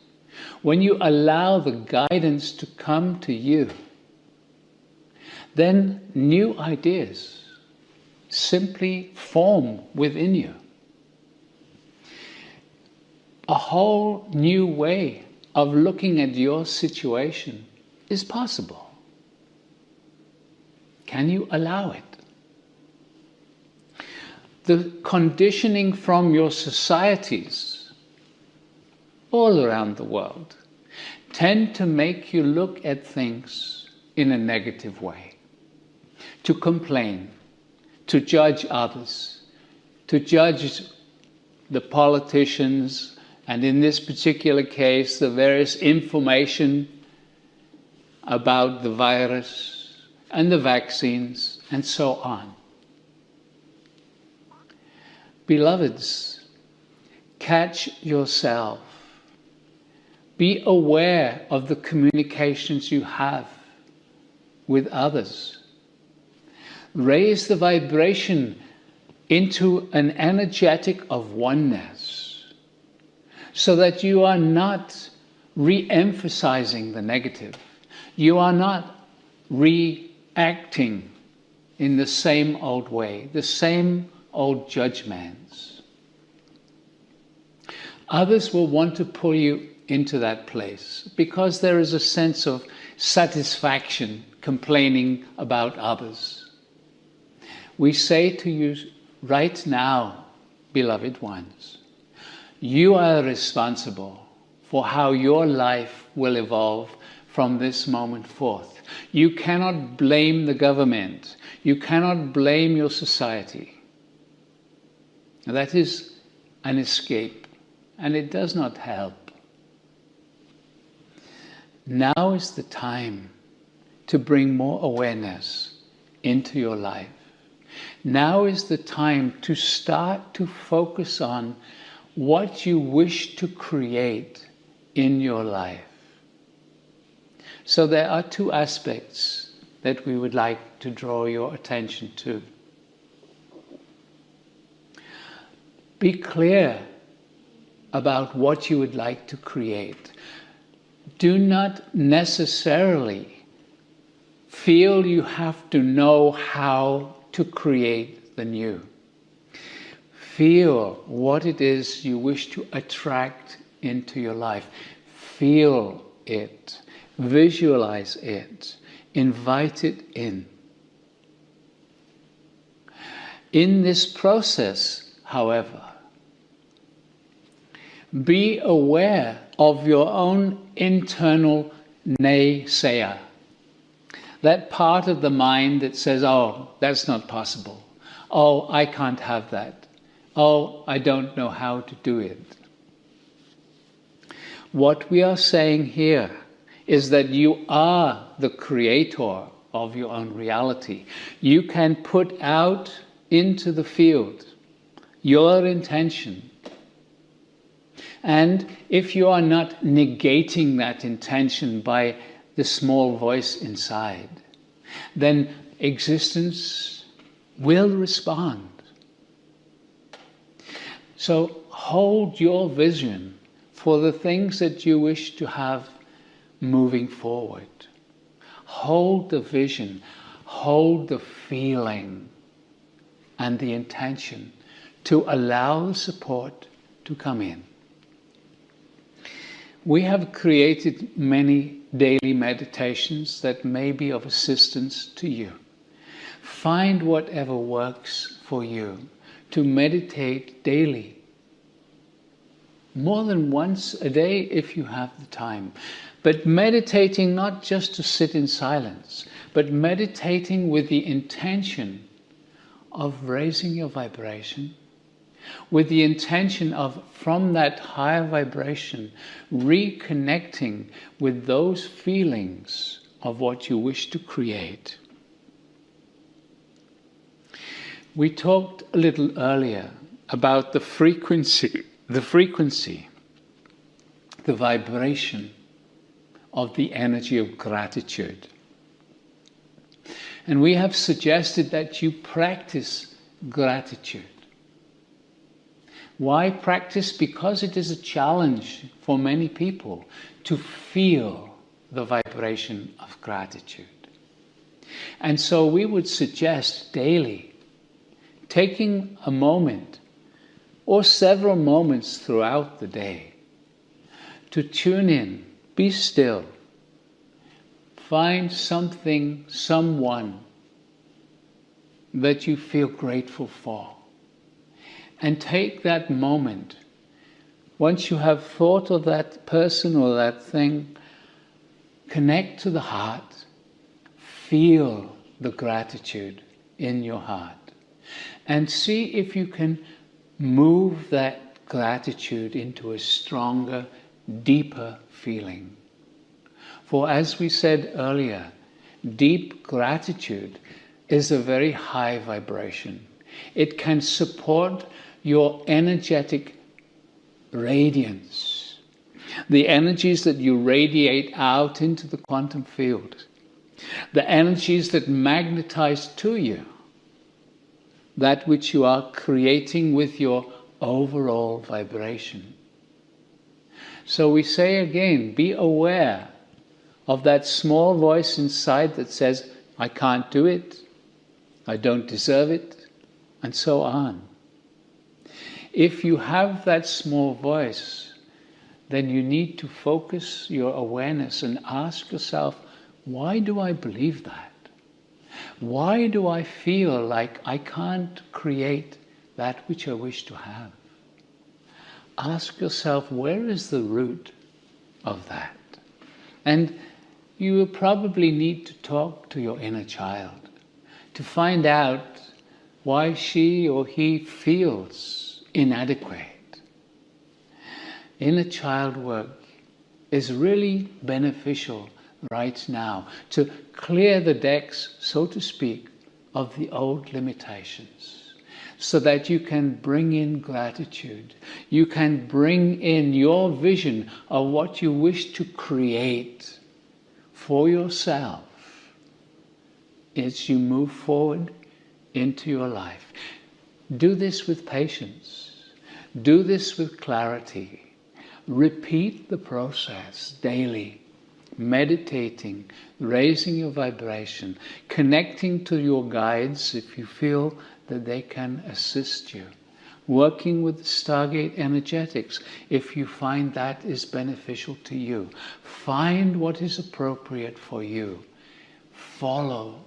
when you allow the guidance to come to you, then new ideas simply form within you. a whole new way of looking at your situation is possible. Can you allow it? The conditioning from your societies all around the world tend to make you look at things in a negative way, to complain, to judge others, to judge the politicians, and in this particular case, the various information about the virus and the vaccines and so on. Beloveds, catch yourself. Be aware of the communications you have with others. Raise the vibration into an energetic of oneness so that you are not re-emphasizing the negative. You are not reacting in the same old way, the same old judgments. Others will want to pull you into that place because there is a sense of satisfaction complaining about others. We say to you right now, beloved ones, you are responsible for how your life will evolve from this moment forth. You cannot blame the government. You cannot blame your society. That is an escape, and it does not help. Now is the time to bring more awareness into your life. Now is the time to start to focus on what you wish to create in your life. So there are two aspects that we would like to draw your attention to. Be clear about what you would like to create. Do not necessarily feel you have to know how to create the new. Feel what it is you wish to attract into your life. Feel it. Visualize it. Invite it in. In this process, however, be aware of your own internal naysayer. That part of the mind that says, oh, that's not possible. Oh, I can't have that. Oh, I don't know how to do it. What we are saying here is that you are the creator of your own reality. You can put out into the field your intention. And if you are not negating that intention by the small voice inside, then existence will respond. So hold your vision for the things that you wish to have moving forward. Hold the vision, hold the feeling and the intention to allow the support to come in. We have created many daily meditations that may be of assistance to you. Find whatever works for you to meditate daily. More than once a day if you have the time. But meditating not just to sit in silence, but meditating with the intention of raising your vibration, with the intention of, from that higher vibration, reconnecting with those feelings of what you wish to create. We talked a little earlier about the frequency, the vibration of the energy of gratitude. And we have suggested that you practice gratitude. Why practice? Because it is a challenge for many people to feel the vibration of gratitude. And so we would suggest daily taking a moment or several moments throughout the day to tune in, be still, find something, someone that you feel grateful for. And take that moment. Once you have thought of that person or that thing, connect to the heart. Feel the gratitude in your heart. And see if you can move that gratitude into a stronger, deeper feeling. For as we said earlier, deep gratitude is a very high vibration. It can support your energetic radiance, the energies that you radiate out into the quantum field, the energies that magnetize to you that which you are creating with your overall vibration. So we say again, be aware of that small voice inside that says, I can't do it, I don't deserve it, and so on. If you have that small voice, then you need to focus your awareness and ask yourself, why do I believe that? Why do I feel like I can't create that which I wish to have? Ask yourself, where is the root of that? And you will probably need to talk to your inner child to find out why she or he feels inadequate. Inner child work is really beneficial right now to clear the decks, so to speak, of the old limitations, so that you can bring in gratitude. You can bring in your vision of what you wish to create for yourself as you move forward into your life. Do this with patience. Do this with clarity. Repeat the process daily. Meditating, raising your vibration, connecting to your guides if you feel that they can assist you, working with the Stargate energetics if you find that is beneficial to you. Find what is appropriate for you. Follow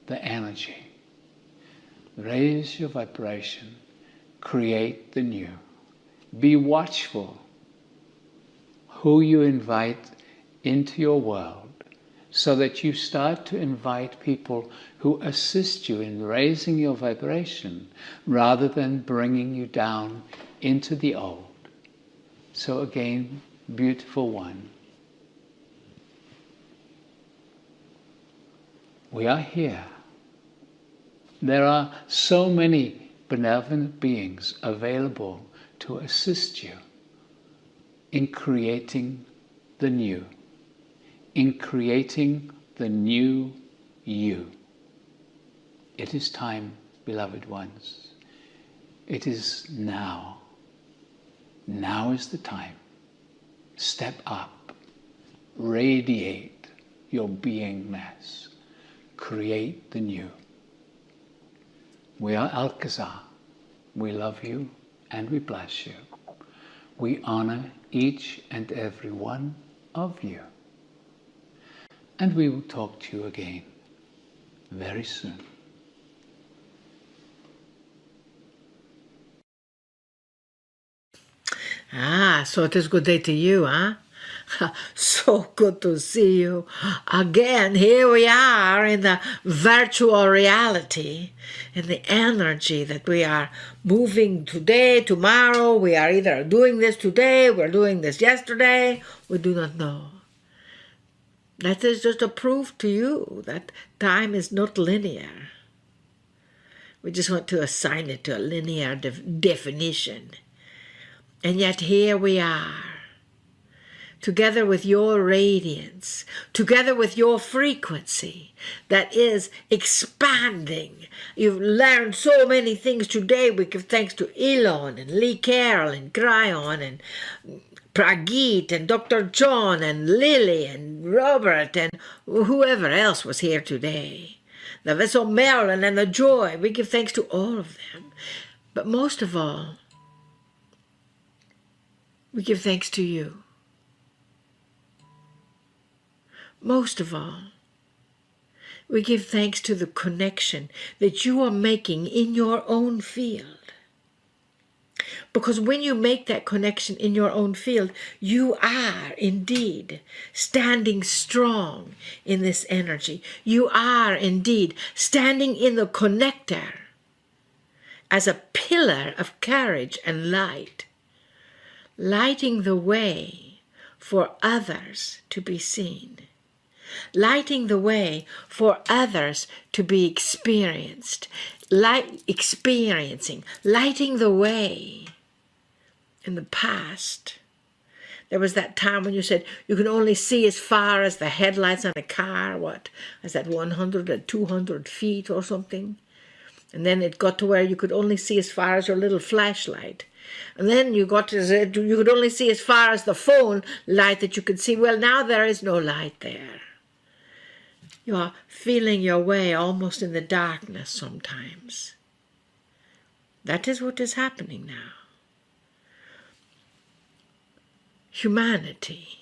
the energy. Raise your vibration. Create the new. Be watchful who you invite into your world, so that you start to invite people who assist you in raising your vibration rather than bringing you down into the old. So again, beautiful one, we are here. There are so many benevolent beings available to assist you in creating the new. In creating the new you. It is time, beloved ones. It is now. Now is the time. Step up. Radiate your beingness. Create the new. We are Alcazar. We love you and we bless you. We honor each and every one of you. And we will talk to you again very soon. So it is good day to you, huh? So good to see you again. Here we are in the virtual reality, in the energy that we are moving today, tomorrow. We are either doing this today, we're doing this yesterday, we do not know. That is just a proof to you that time is not linear. We just want to assign it to a linear definition. And yet here we are, together with your radiance, together with your frequency that is expanding. You've learned so many things today. We give thanks to Elon and Lee Carroll and Kryon and Pragit and Dr. John and Lily and Robert and whoever else was here today. The Vessel Marilyn and the Joy. We give thanks to all of them. But most of all, we give thanks to you. most of all, we give thanks to the connection that you are making in your own field. Because when you make that connection in your own field, you are indeed standing strong in this energy. You are indeed standing in the connector as a pillar of courage and light, lighting the way for others to be seen, lighting the way for others to be experienced, lighting the way. In the past, there was that time when you said you can only see as far as the headlights on a car, what is that, 100 or 200 feet or something? And then it got to where you could only see as far as your little flashlight. And then you got to say you could only see as far as the phone light that you could see. Well, now there is no light there. You are feeling your way almost in the darkness sometimes. That is what is happening now. Humanity,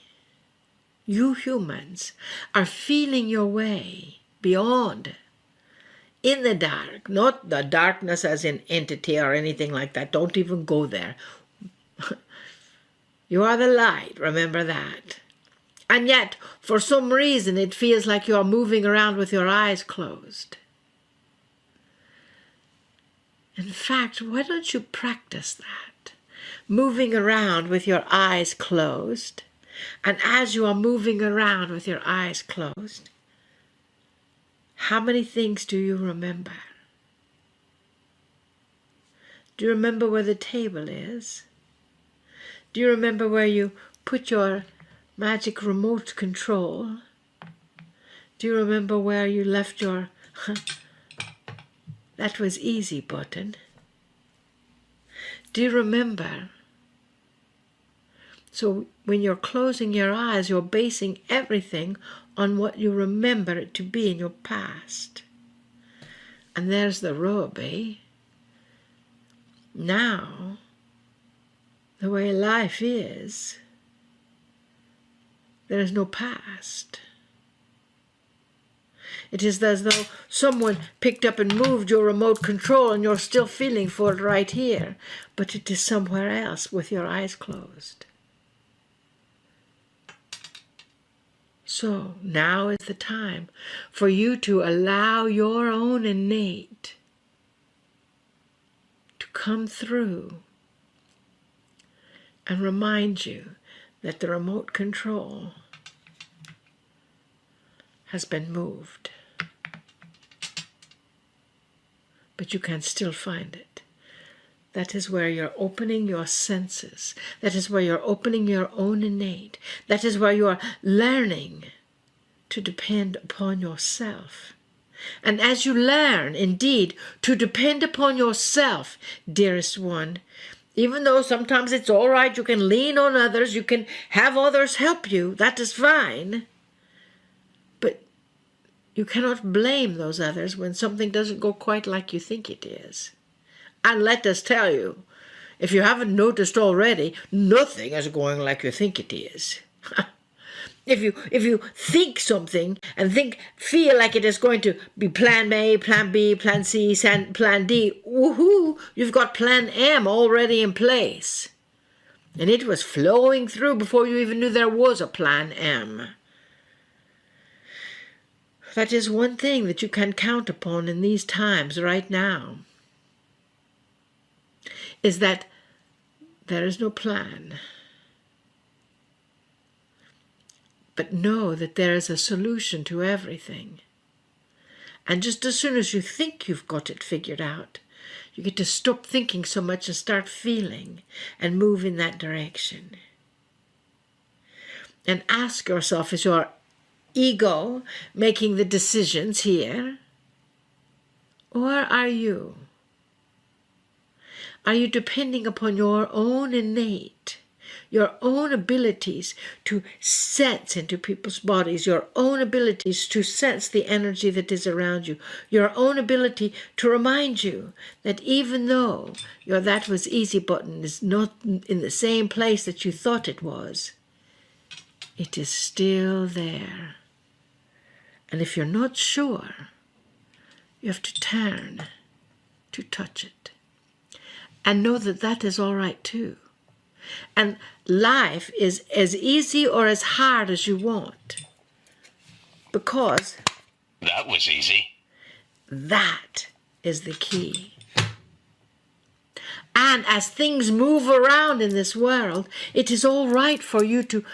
you humans, are feeling your way beyond, in the dark, not the darkness as in entity or anything like that. Don't even go there. You are the light, remember that. And yet, for some reason, it feels like you are moving around with your eyes closed. In fact, why don't you practice that? Moving around with your eyes closed. And as you are moving around with your eyes closed, how many things do you remember? Do you remember where the table is? Do you remember where you put your magic remote control? Do you remember where you left your that was easy button? Do you remember? So when you're closing your eyes, you're basing everything on what you remember it to be in your past. And there's the rub, eh? Now, the way life is, there is no past. It is as though someone picked up and moved your remote control and you're still feeling for it right here, but it is somewhere else with your eyes closed. So now is the time for you to allow your own innate to come through and remind you that the remote control has been moved. But you can still find it. That is where you're opening your senses. That is where you're opening your own innate. That is where you are learning to depend upon yourself. And as you learn, indeed, to depend upon yourself, dearest one, even though sometimes it's all right, you can lean on others, you can have others help you, that is fine. But you cannot blame those others when something doesn't go quite like you think it is. And let us tell you, if you haven't noticed already, nothing is going like you think it is. If you think something and feel like it is going to be plan A, plan B, plan C, plan D, woohoo, you've got plan M already in place. And it was flowing through before you even knew there was a plan M. That is one thing that you can count upon in these times right now, is that there is no plan. But know that there is a solution to everything. And just as soon as you think you've got it figured out, you get to stop thinking so much and start feeling and move in that direction. And ask yourself, is your ego making the decisions here? Or are you? Are you depending upon your own innate, your own abilities to sense into people's bodies, your own abilities to sense the energy that is around you, your own ability to remind you that even though your that was easy button is not in the same place that you thought it was, it is still there. And if you're not sure, you have to turn to touch it. And know that that is all right too. And life is as easy or as hard as you want. Because that was easy. That is the key. And as things move around in this world, it is all right for you to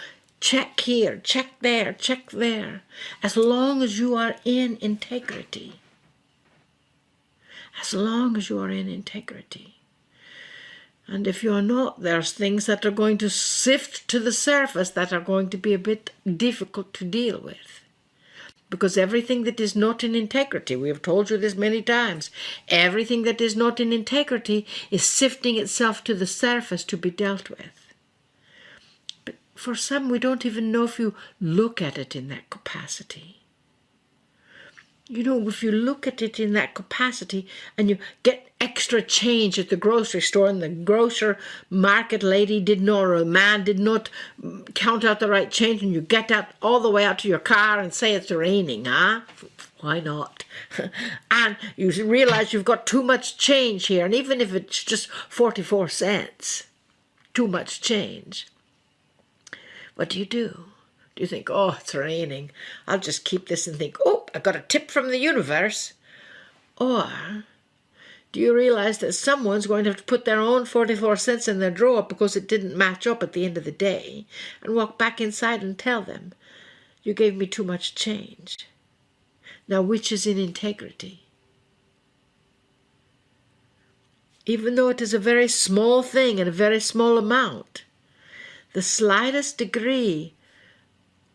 check here, check there, as long as you are in integrity. As long as you are in integrity. And if you're not, there's things that are going to sift to the surface that are going to be a bit difficult to deal with. Because everything that is not in integrity, we have told you this many times, everything that is not in integrity is sifting itself to the surface to be dealt with. But for some, we don't even know if you look at it in that capacity. You know, if you look at it in that capacity and you get extra change at the grocery store and the grocer market lady did not, or a man did not count out the right change, and you get out all the way out to your car and say it's raining, huh? Why not? And you realize you've got too much change here, and even if it's just 44 cents, too much change. What do? Do you think, oh, it's raining, I'll just keep this and think, oh, I got a tip from the universe? Or do you realize that someone's going to have to put their own 44 cents in their drawer because it didn't match up at the end of the day, and walk back inside and tell them, you gave me too much change? Now, which is in integrity? Even though it is a very small thing and a very small amount, the slightest degree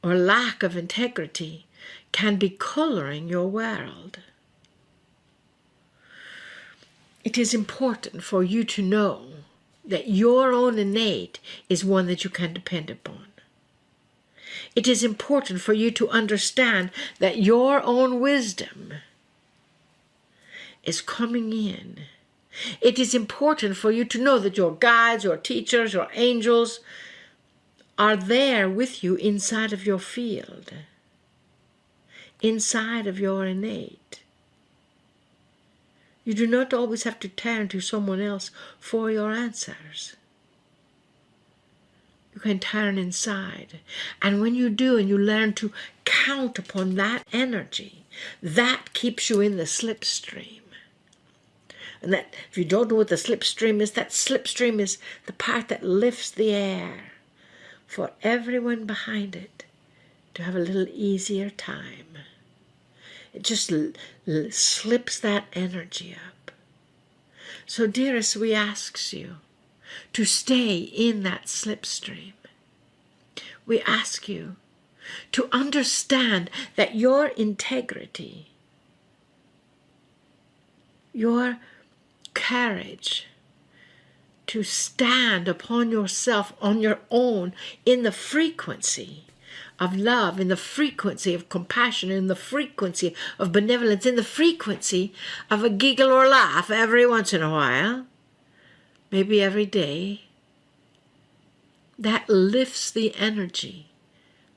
or lack of integrity can be coloring your world. It is important for you to know that your own innate is one that you can depend upon. It is important for you to understand that your own wisdom is coming in. It is important for you to know that your guides, your teachers, your angels are there with you inside of your field, inside of your innate. You do not always have to turn to someone else for your answers. You can turn inside. And when you do and you learn to count upon that energy, that keeps you in the slipstream. And that, if you don't know what the slipstream is, that slipstream is the part that lifts the air for everyone behind it to have a little easier time. It just slips that energy up. So, dearest, we ask you to stay in that slipstream. We ask you to understand that your integrity, your courage to stand upon yourself on your own in the frequency of love, in the frequency of compassion, in the frequency of benevolence, in the frequency of a giggle or laugh every once in a while, maybe every day, that lifts the energy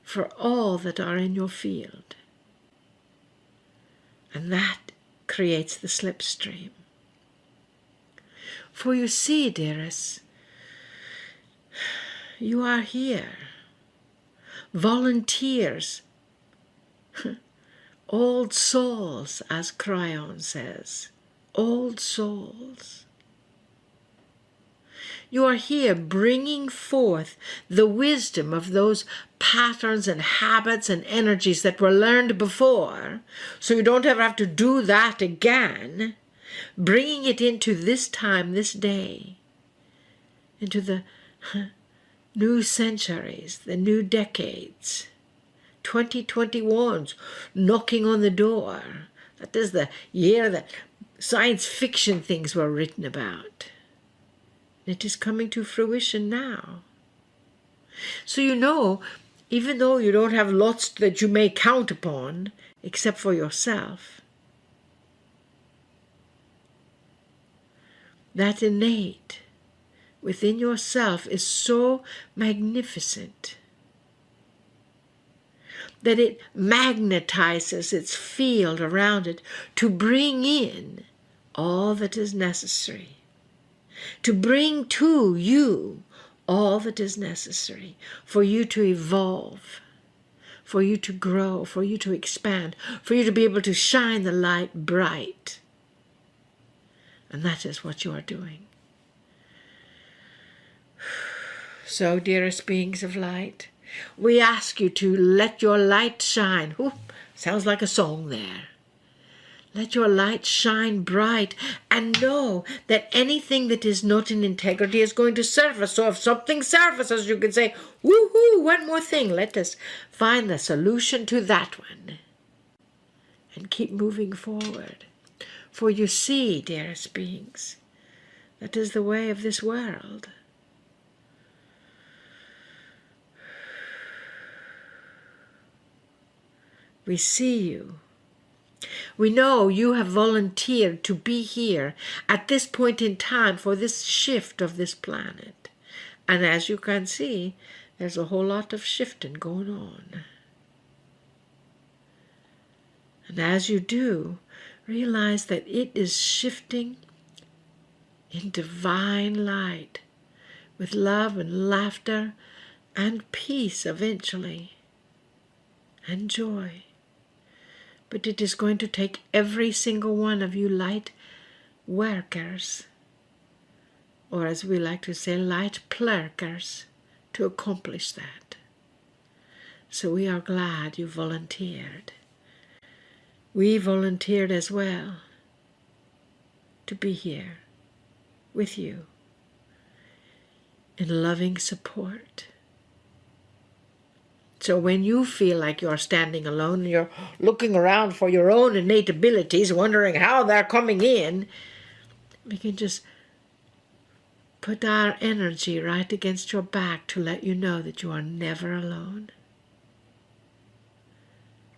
for all that are in your field. And that creates the slipstream. For you see, dearest, you are here. Volunteers, old souls, as Kryon says, old souls. You are here bringing forth the wisdom of those patterns and habits and energies that were learned before, so you don't ever have to do that again, bringing it into this time, this day, into the new centuries, the new decades, 2021's knocking on the door. That is the year that science fiction things were written about. It is coming to fruition now. So you know, even though you don't have lots that you may count upon, except for yourself, that innate within yourself is so magnificent that it magnetizes its field around it to bring in all that is necessary, to bring to you all that is necessary for you to evolve, for you to grow, for you to expand, for you to be able to shine the light bright. And that is what you are doing. So, dearest beings of light, we ask you to let your light shine. Ooh, sounds like a song there. Let your light shine bright, and know that anything that is not in integrity is going to surface. So if something surfaces, you can say, woohoo, one more thing. Let us find the solution to that one and keep moving forward. For you see, dearest beings, that is the way of this world. We see you. We know you have volunteered to be here at this point in time for this shift of this planet. And as you can see, there's a whole lot of shifting going on. And as you do, realize that it is shifting in divine light, with love and laughter and peace eventually, and joy. But it is going to take every single one of you light workers, or as we like to say, light plurkers, to accomplish that. So we are glad you volunteered. We volunteered as well to be here with you in loving support. So when you feel like you're standing alone and you're looking around for your own innate abilities, wondering how they're coming in, we can just put our energy right against your back to let you know that you are never alone.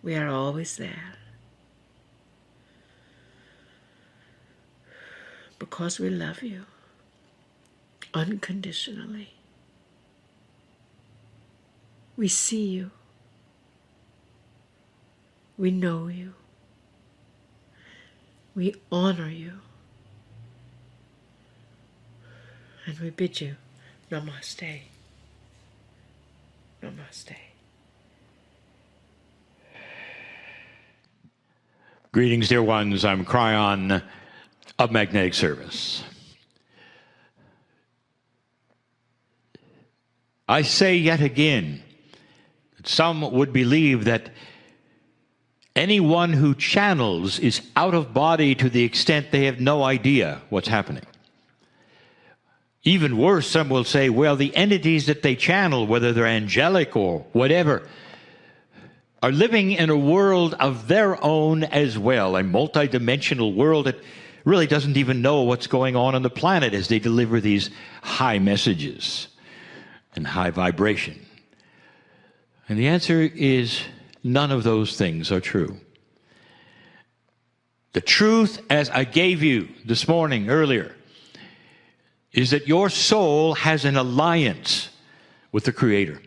We are always there. Because we love you unconditionally. We see you. We know you. We honor you. And we bid you namaste. Namaste. Greetings, dear ones. I'm Kryon of Magnetic Service. I say yet again, some would believe that anyone who channels is out of body to the extent they have no idea what's happening. Even worse, some will say, well, the entities that they channel, whether they're angelic or whatever, are living in a world of their own as well, a multidimensional world that really doesn't even know what's going on the planet as they deliver these high messages and high vibration. And the answer is none of those things are true. The truth, as I gave you this morning earlier, is that your soul has an alliance with the Creator.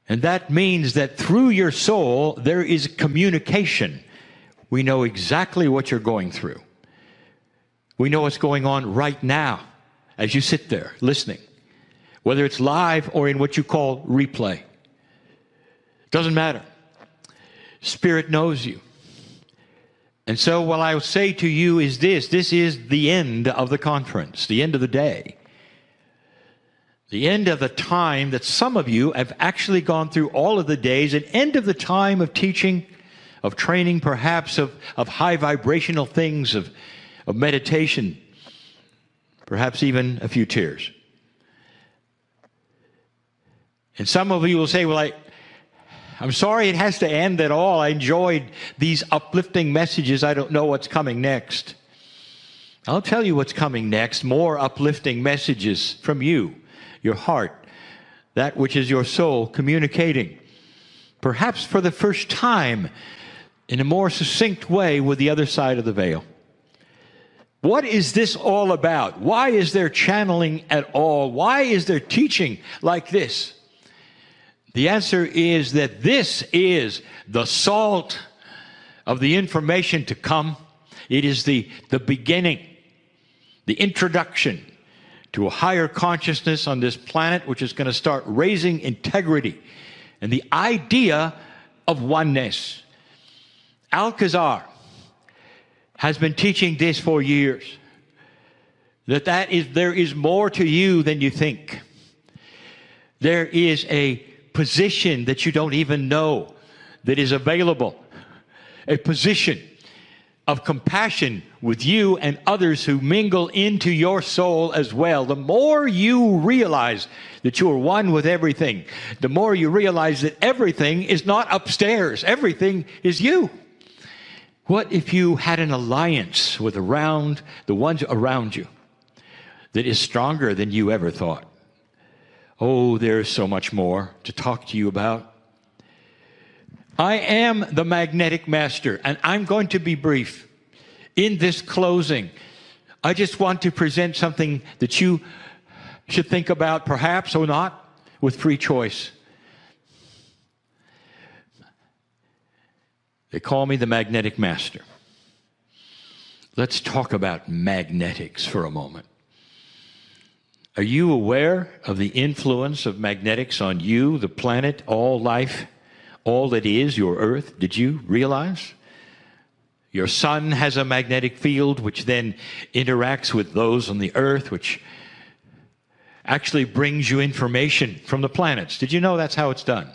And that means that through your soul, there is communication. We know exactly what you're going through. We know what's going on right now as you sit there listening, whether it's live or in what you call replay. Doesn't matter. Spirit knows you. And so what I will say to you is this is the end of the conference, the end of the day. The end of the time that some of you have actually gone through all of the days, an end of the time of teaching, of training, perhaps of high vibrational things, of meditation, perhaps even a few tears. And some of you will say, well, I'm sorry it has to end at all. I enjoyed these uplifting messages. I don't know what's coming next. I'll tell you what's coming next. More uplifting messages from you, your heart, that which is your soul communicating, perhaps for the first time in a more succinct way with the other side of the veil. What is this all about? Why is there channeling at all? Why is there teaching like this? The answer is that this is the salt of the information to come. It is the beginning, the introduction to a higher consciousness on this planet, which is going to start raising integrity and the idea of oneness. Alcazar has been teaching this for years, that there is more to you than you think. There is a position that you don't even know that is available, a position of compassion with you and others who mingle into your soul as well. The more you realize that you are one with everything, the more you realize that everything is not upstairs. Everything is you. What if you had an alliance with the ones around you that is stronger than you ever thought? Oh, there's so much more to talk to you about. I am the magnetic master, and I'm going to be brief. In this closing, I just want to present something that you should think about, perhaps or not, with free choice. They call me the magnetic master. Let's talk about magnetics for a moment. Are you aware of the influence of magnetics on you, the planet, all life, all that is your Earth? Did you realize? Your sun has a magnetic field which then interacts with those on the Earth, which actually brings you information from the planets. Did you know that's how it's done?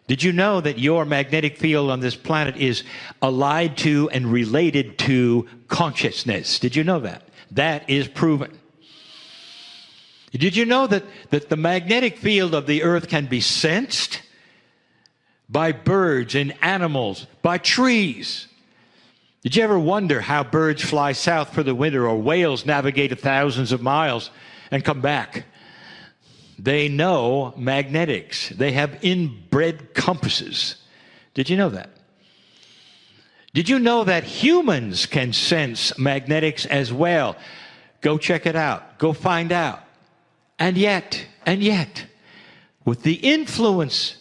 Did you know that your magnetic field on this planet is allied to and related to consciousness? Did you know that? That is proven. Did you know that the magnetic field of the Earth can be sensed by birds and animals, by trees? Did you ever wonder how birds fly south for the winter or whales navigate thousands of miles and come back? They know magnetics. They have inbred compasses. Did you know that? Did you know that humans can sense magnetics as well? Go check it out. Go find out. And yet, with the influence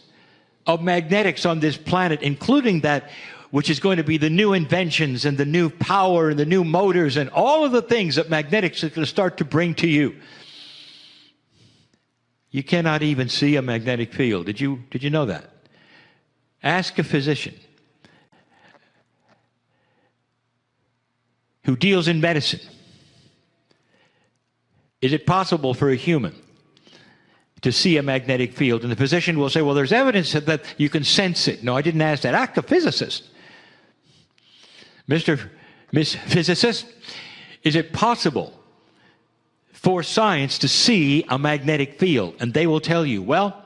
of magnetics on this planet, including that which is going to be the new inventions and the new power and the new motors and all of the things that magnetics is going to start to bring to you, you cannot even see a magnetic field. Did you know that? Ask a physician who deals in medicine. Is it possible for a human to see a magnetic field? And the physician will say, well, there's evidence that you can sense it. No, I didn't ask that. Ask a physicist. Miss Physicist, is it possible for science to see a magnetic field? And they will tell you, well,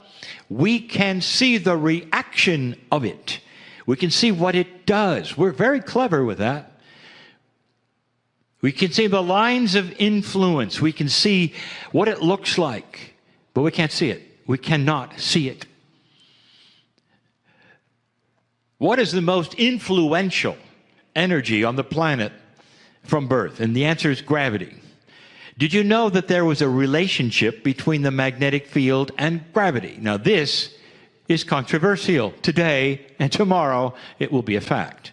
we can see the reaction of it. We can see what it does. We're very clever with that. We can see the lines of influence. We can see what it looks like, but we can't see it. We cannot see it. What is the most influential energy on the planet from birth? And the answer is gravity. Did you know that there was a relationship between the magnetic field and gravity? Now, this is controversial. Today and tomorrow, it will be a fact.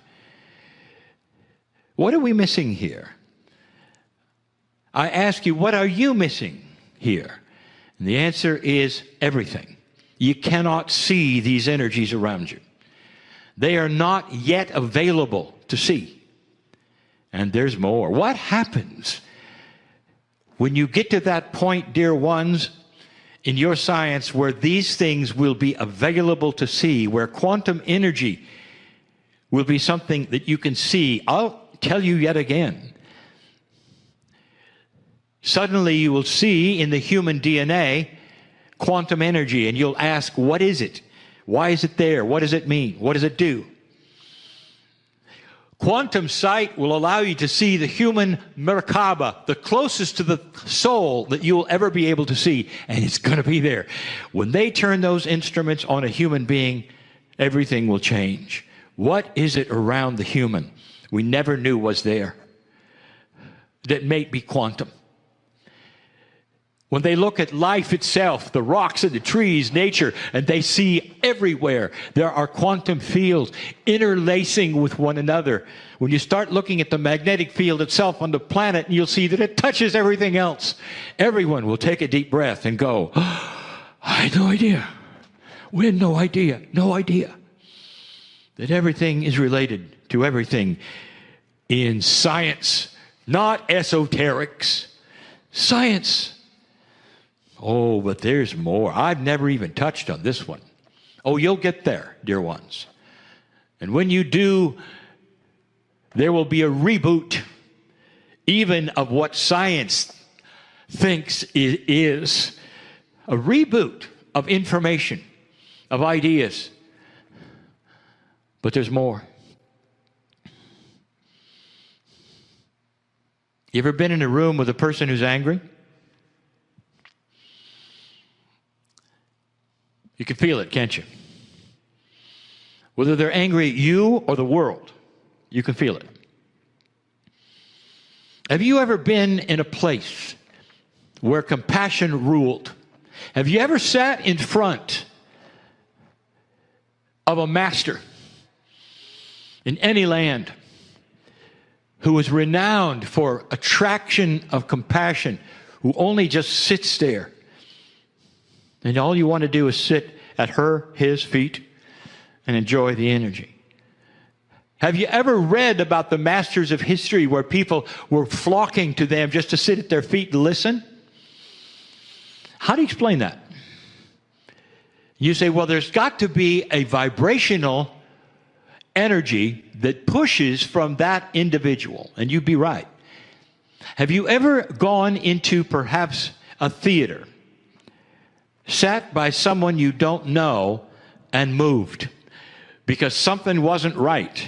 What are we missing here? I ask you, what are you missing here? And the answer is everything. You cannot see these energies around you. They are not yet available to see. And there's more. What happens when you get to that point, dear ones, in your science where these things will be available to see, where quantum energy will be something that you can see? I'll tell you yet again. Suddenly you will see in the human DNA quantum energy, and you'll ask, what is it? Why is it there? What does it mean? What does it do? Quantum sight will allow you to see the human Merkaba, the closest to the soul that you will ever be able to see, and it's going to be there. When they turn those instruments on a human being, everything will change. What is it around the human we never knew was there that may be quantum? When they look at life itself, the rocks and the trees, nature, and they see everywhere there are quantum fields interlacing with one another. When you start looking at the magnetic field itself on the planet, you'll see that it touches everything else. Everyone will take a deep breath and go, oh, I had no idea. We had no idea that everything is related to everything in science, not esoterics. Science. Oh, but there's more. I've never even touched on this one. Oh, you'll get there, dear ones. And when you do, there will be a reboot, even of what science thinks it is. A reboot of information, of ideas. But there's more. You ever been in a room with a person who's angry? You can feel it, can't you? Whether they're angry at you or the world, you can feel it. Have you ever been in a place where compassion ruled? Have you ever sat in front of a master in any land who was renowned for attraction of compassion, who only just sits there, and all you want to do is sit at his feet and enjoy the energy? Have you ever read about the masters of history where people were flocking to them just to sit at their feet and listen? How do you explain that? You say, well, there's got to be a vibrational energy that pushes from that individual. And you'd be right. Have you ever gone into perhaps a theater, sat by someone you don't know, and moved because something wasn't right?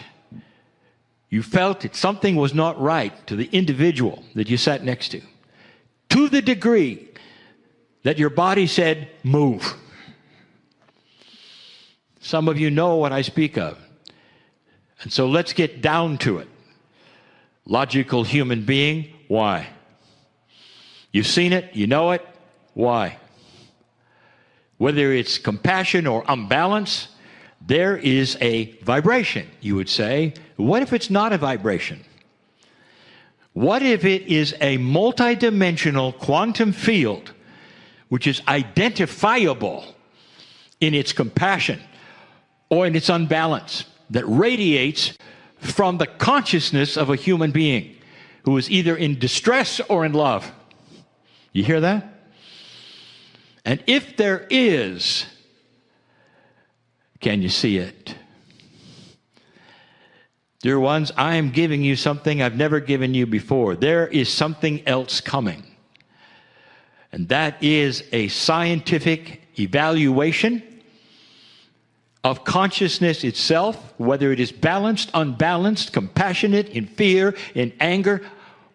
You felt that something was not right to the individual that you sat next to the degree that your body said, move. Some of you know what I speak of. And so let's get down to it. Logical human being, why? You've seen it, you know it, why? Whether it's compassion or imbalance, there is a vibration, you would say. What if it's not a vibration? What if it is a multidimensional quantum field which is identifiable in its compassion or in its unbalance, that radiates from the consciousness of a human being who is either in distress or in love? You hear that? And if there is, can you see it? Dear ones, I am giving you something I've never given you before. There is something else coming. And that is a scientific evaluation of consciousness itself, whether it is balanced, unbalanced, compassionate, in fear, in anger.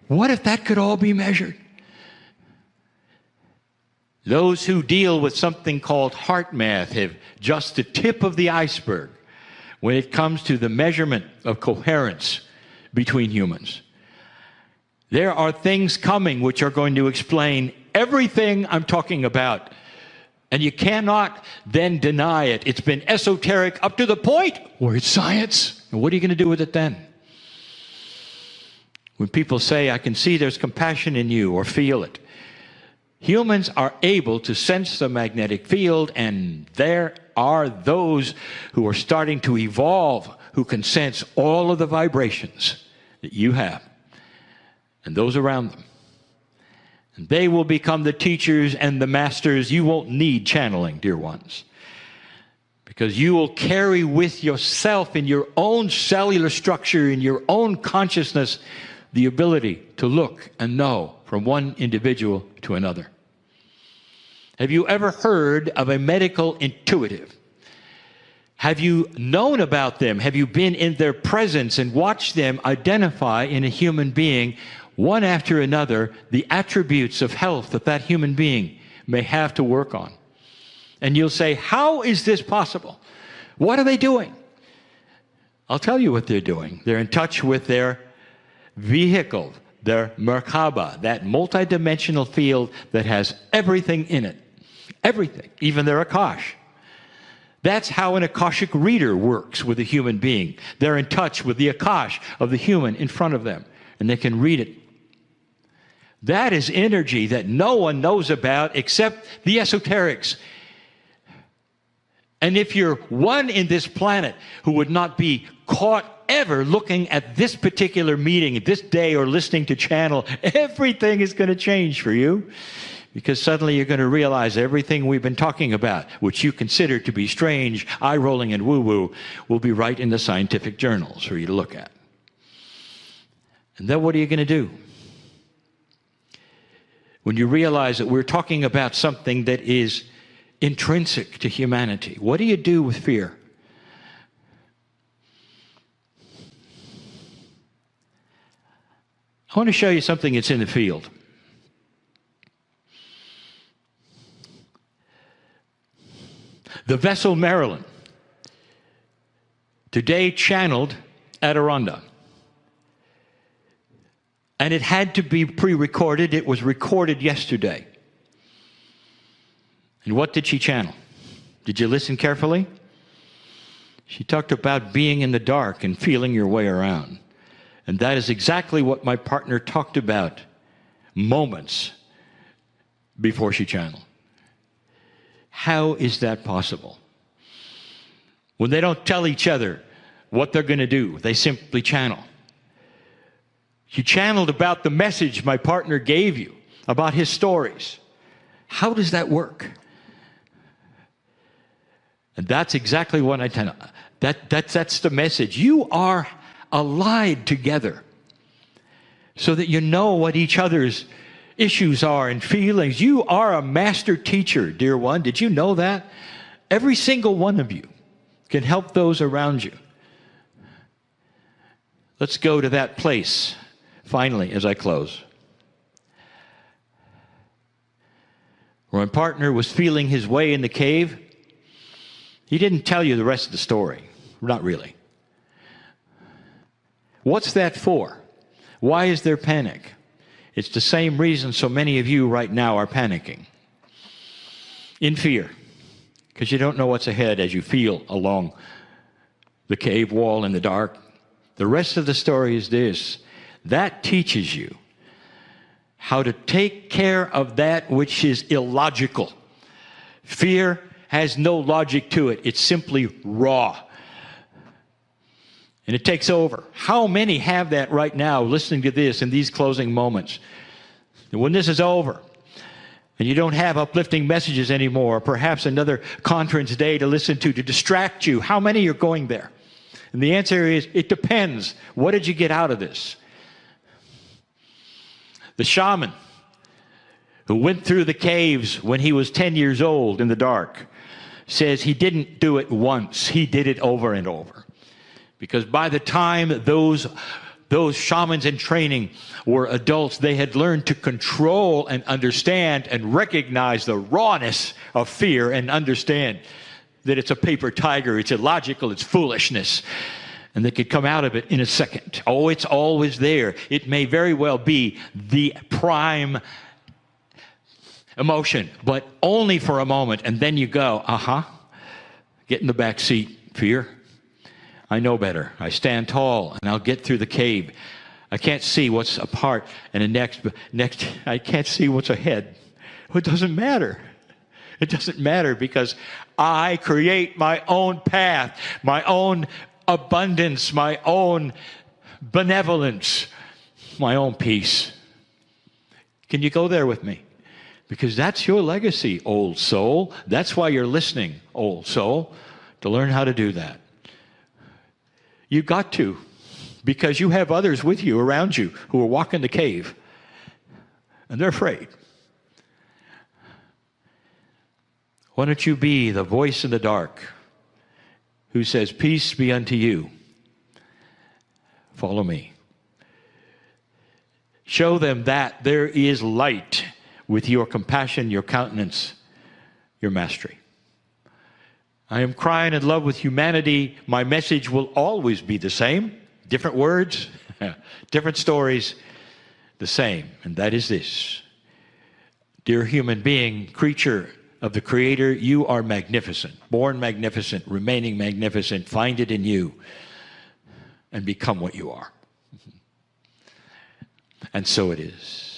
What if that could all be measured? Those who deal with something called heart math have just the tip of the iceberg when it comes to the measurement of coherence between humans. There are things coming which are going to explain everything I'm talking about. And you cannot then deny it. It's been esoteric up to the point where it's science. And what are you going to do with it then? When people say, I can see there's compassion in you, or feel it. Humans are able to sense the magnetic field, and there are those who are starting to evolve who can sense all of the vibrations that you have and those around them. And they will become the teachers and the masters. You won't need channeling, dear ones, because you will carry with yourself in your own cellular structure, in your own consciousness, the ability to look and know from one individual to another. Have you ever heard of a medical intuitive? Have you known about them? Have you been in their presence and watched them identify in a human being, one after another, the attributes of health that that human being may have to work on? And you'll say, how is this possible? What are they doing? I'll tell you what they're doing. They're in touch with their vehicle, their Merkaba, that multidimensional field that has everything in it. Everything, even their Akash. That's how an Akashic reader works with a human being. They're in touch with the Akash of the human in front of them, and they can read it. That is energy that no one knows about except the esoterics. And if you're one in this planet who would not be caught ever looking at this particular meeting, this day, or listening to channel, everything is going to change for you. Because suddenly you're going to realize everything we've been talking about, which you consider to be strange, eye-rolling, and woo-woo, will be right in the scientific journals for you to look at. And then what are you going to do? When you realize that we're talking about something that is intrinsic to humanity, what do you do with fear? I want to show you something that's in the field. The vessel Maryland, today channeled Adirondack. And it had to be pre-recorded. It was recorded yesterday. And what did she channel? Did you listen carefully? She talked about being in the dark and feeling your way around. And that is exactly what my partner talked about moments before she channeled. How is that possible? When they don't tell each other what they're going to do, they simply channel. You channeled about the message my partner gave you, about his stories. How does that work? And that's exactly what I tell. That's the message. You are allied together so that you know what each other's issues are and feelings. You are a master teacher, dear one. Did you know that? Every single one of you can help those around you. Let's go to that place, finally, as I close. Where my partner was feeling his way in the cave, he didn't tell you the rest of the story. Not really. What's that for? Why is there panic? It's the same reason so many of you right now are panicking. In fear. Because you don't know what's ahead as you feel along the cave wall in the dark. The rest of the story is this. That teaches you how to take care of that which is illogical. Fear has no logic to it. It's simply raw. And it takes over. How many have that right now listening to this in these closing moments? And when this is over, and you don't have uplifting messages anymore, or perhaps another conference day to listen to distract you, how many are going there? And the answer is, it depends. What did you get out of this? The shaman who went through the caves when he was 10 years old in the dark says he didn't do it once. He did it over and over. Because by the time those shamans in training were adults, they had learned to control and understand and recognize the rawness of fear and understand that it's a paper tiger, it's illogical, it's foolishness. And they could come out of it in a second. Oh, it's always there. It may very well be the prime emotion, but only for a moment. And then you go, get in the back seat, fear. I know better. I stand tall, and I'll get through the cave. I can't see what's apart, and the next, I can't see what's ahead. Well, it doesn't matter. It doesn't matter because I create my own path, my own abundance, my own benevolence, my own peace. Can you go there with me? Because that's your legacy, old soul. That's why you're listening, old soul, to learn how to do that. You got to, because you have others with you, around you, who are walking the cave, and they're afraid. Why don't you be the voice in the dark who says, peace be unto you. Follow me. Show them that there is light with your compassion, your countenance, your mastery. I am crying in love with humanity. My message will always be the same. Different words, different stories. the same, and that is this. Dear human being, creature of the Creator, you are magnificent, born magnificent, remaining magnificent. Find it in you and become what you are. And so it is.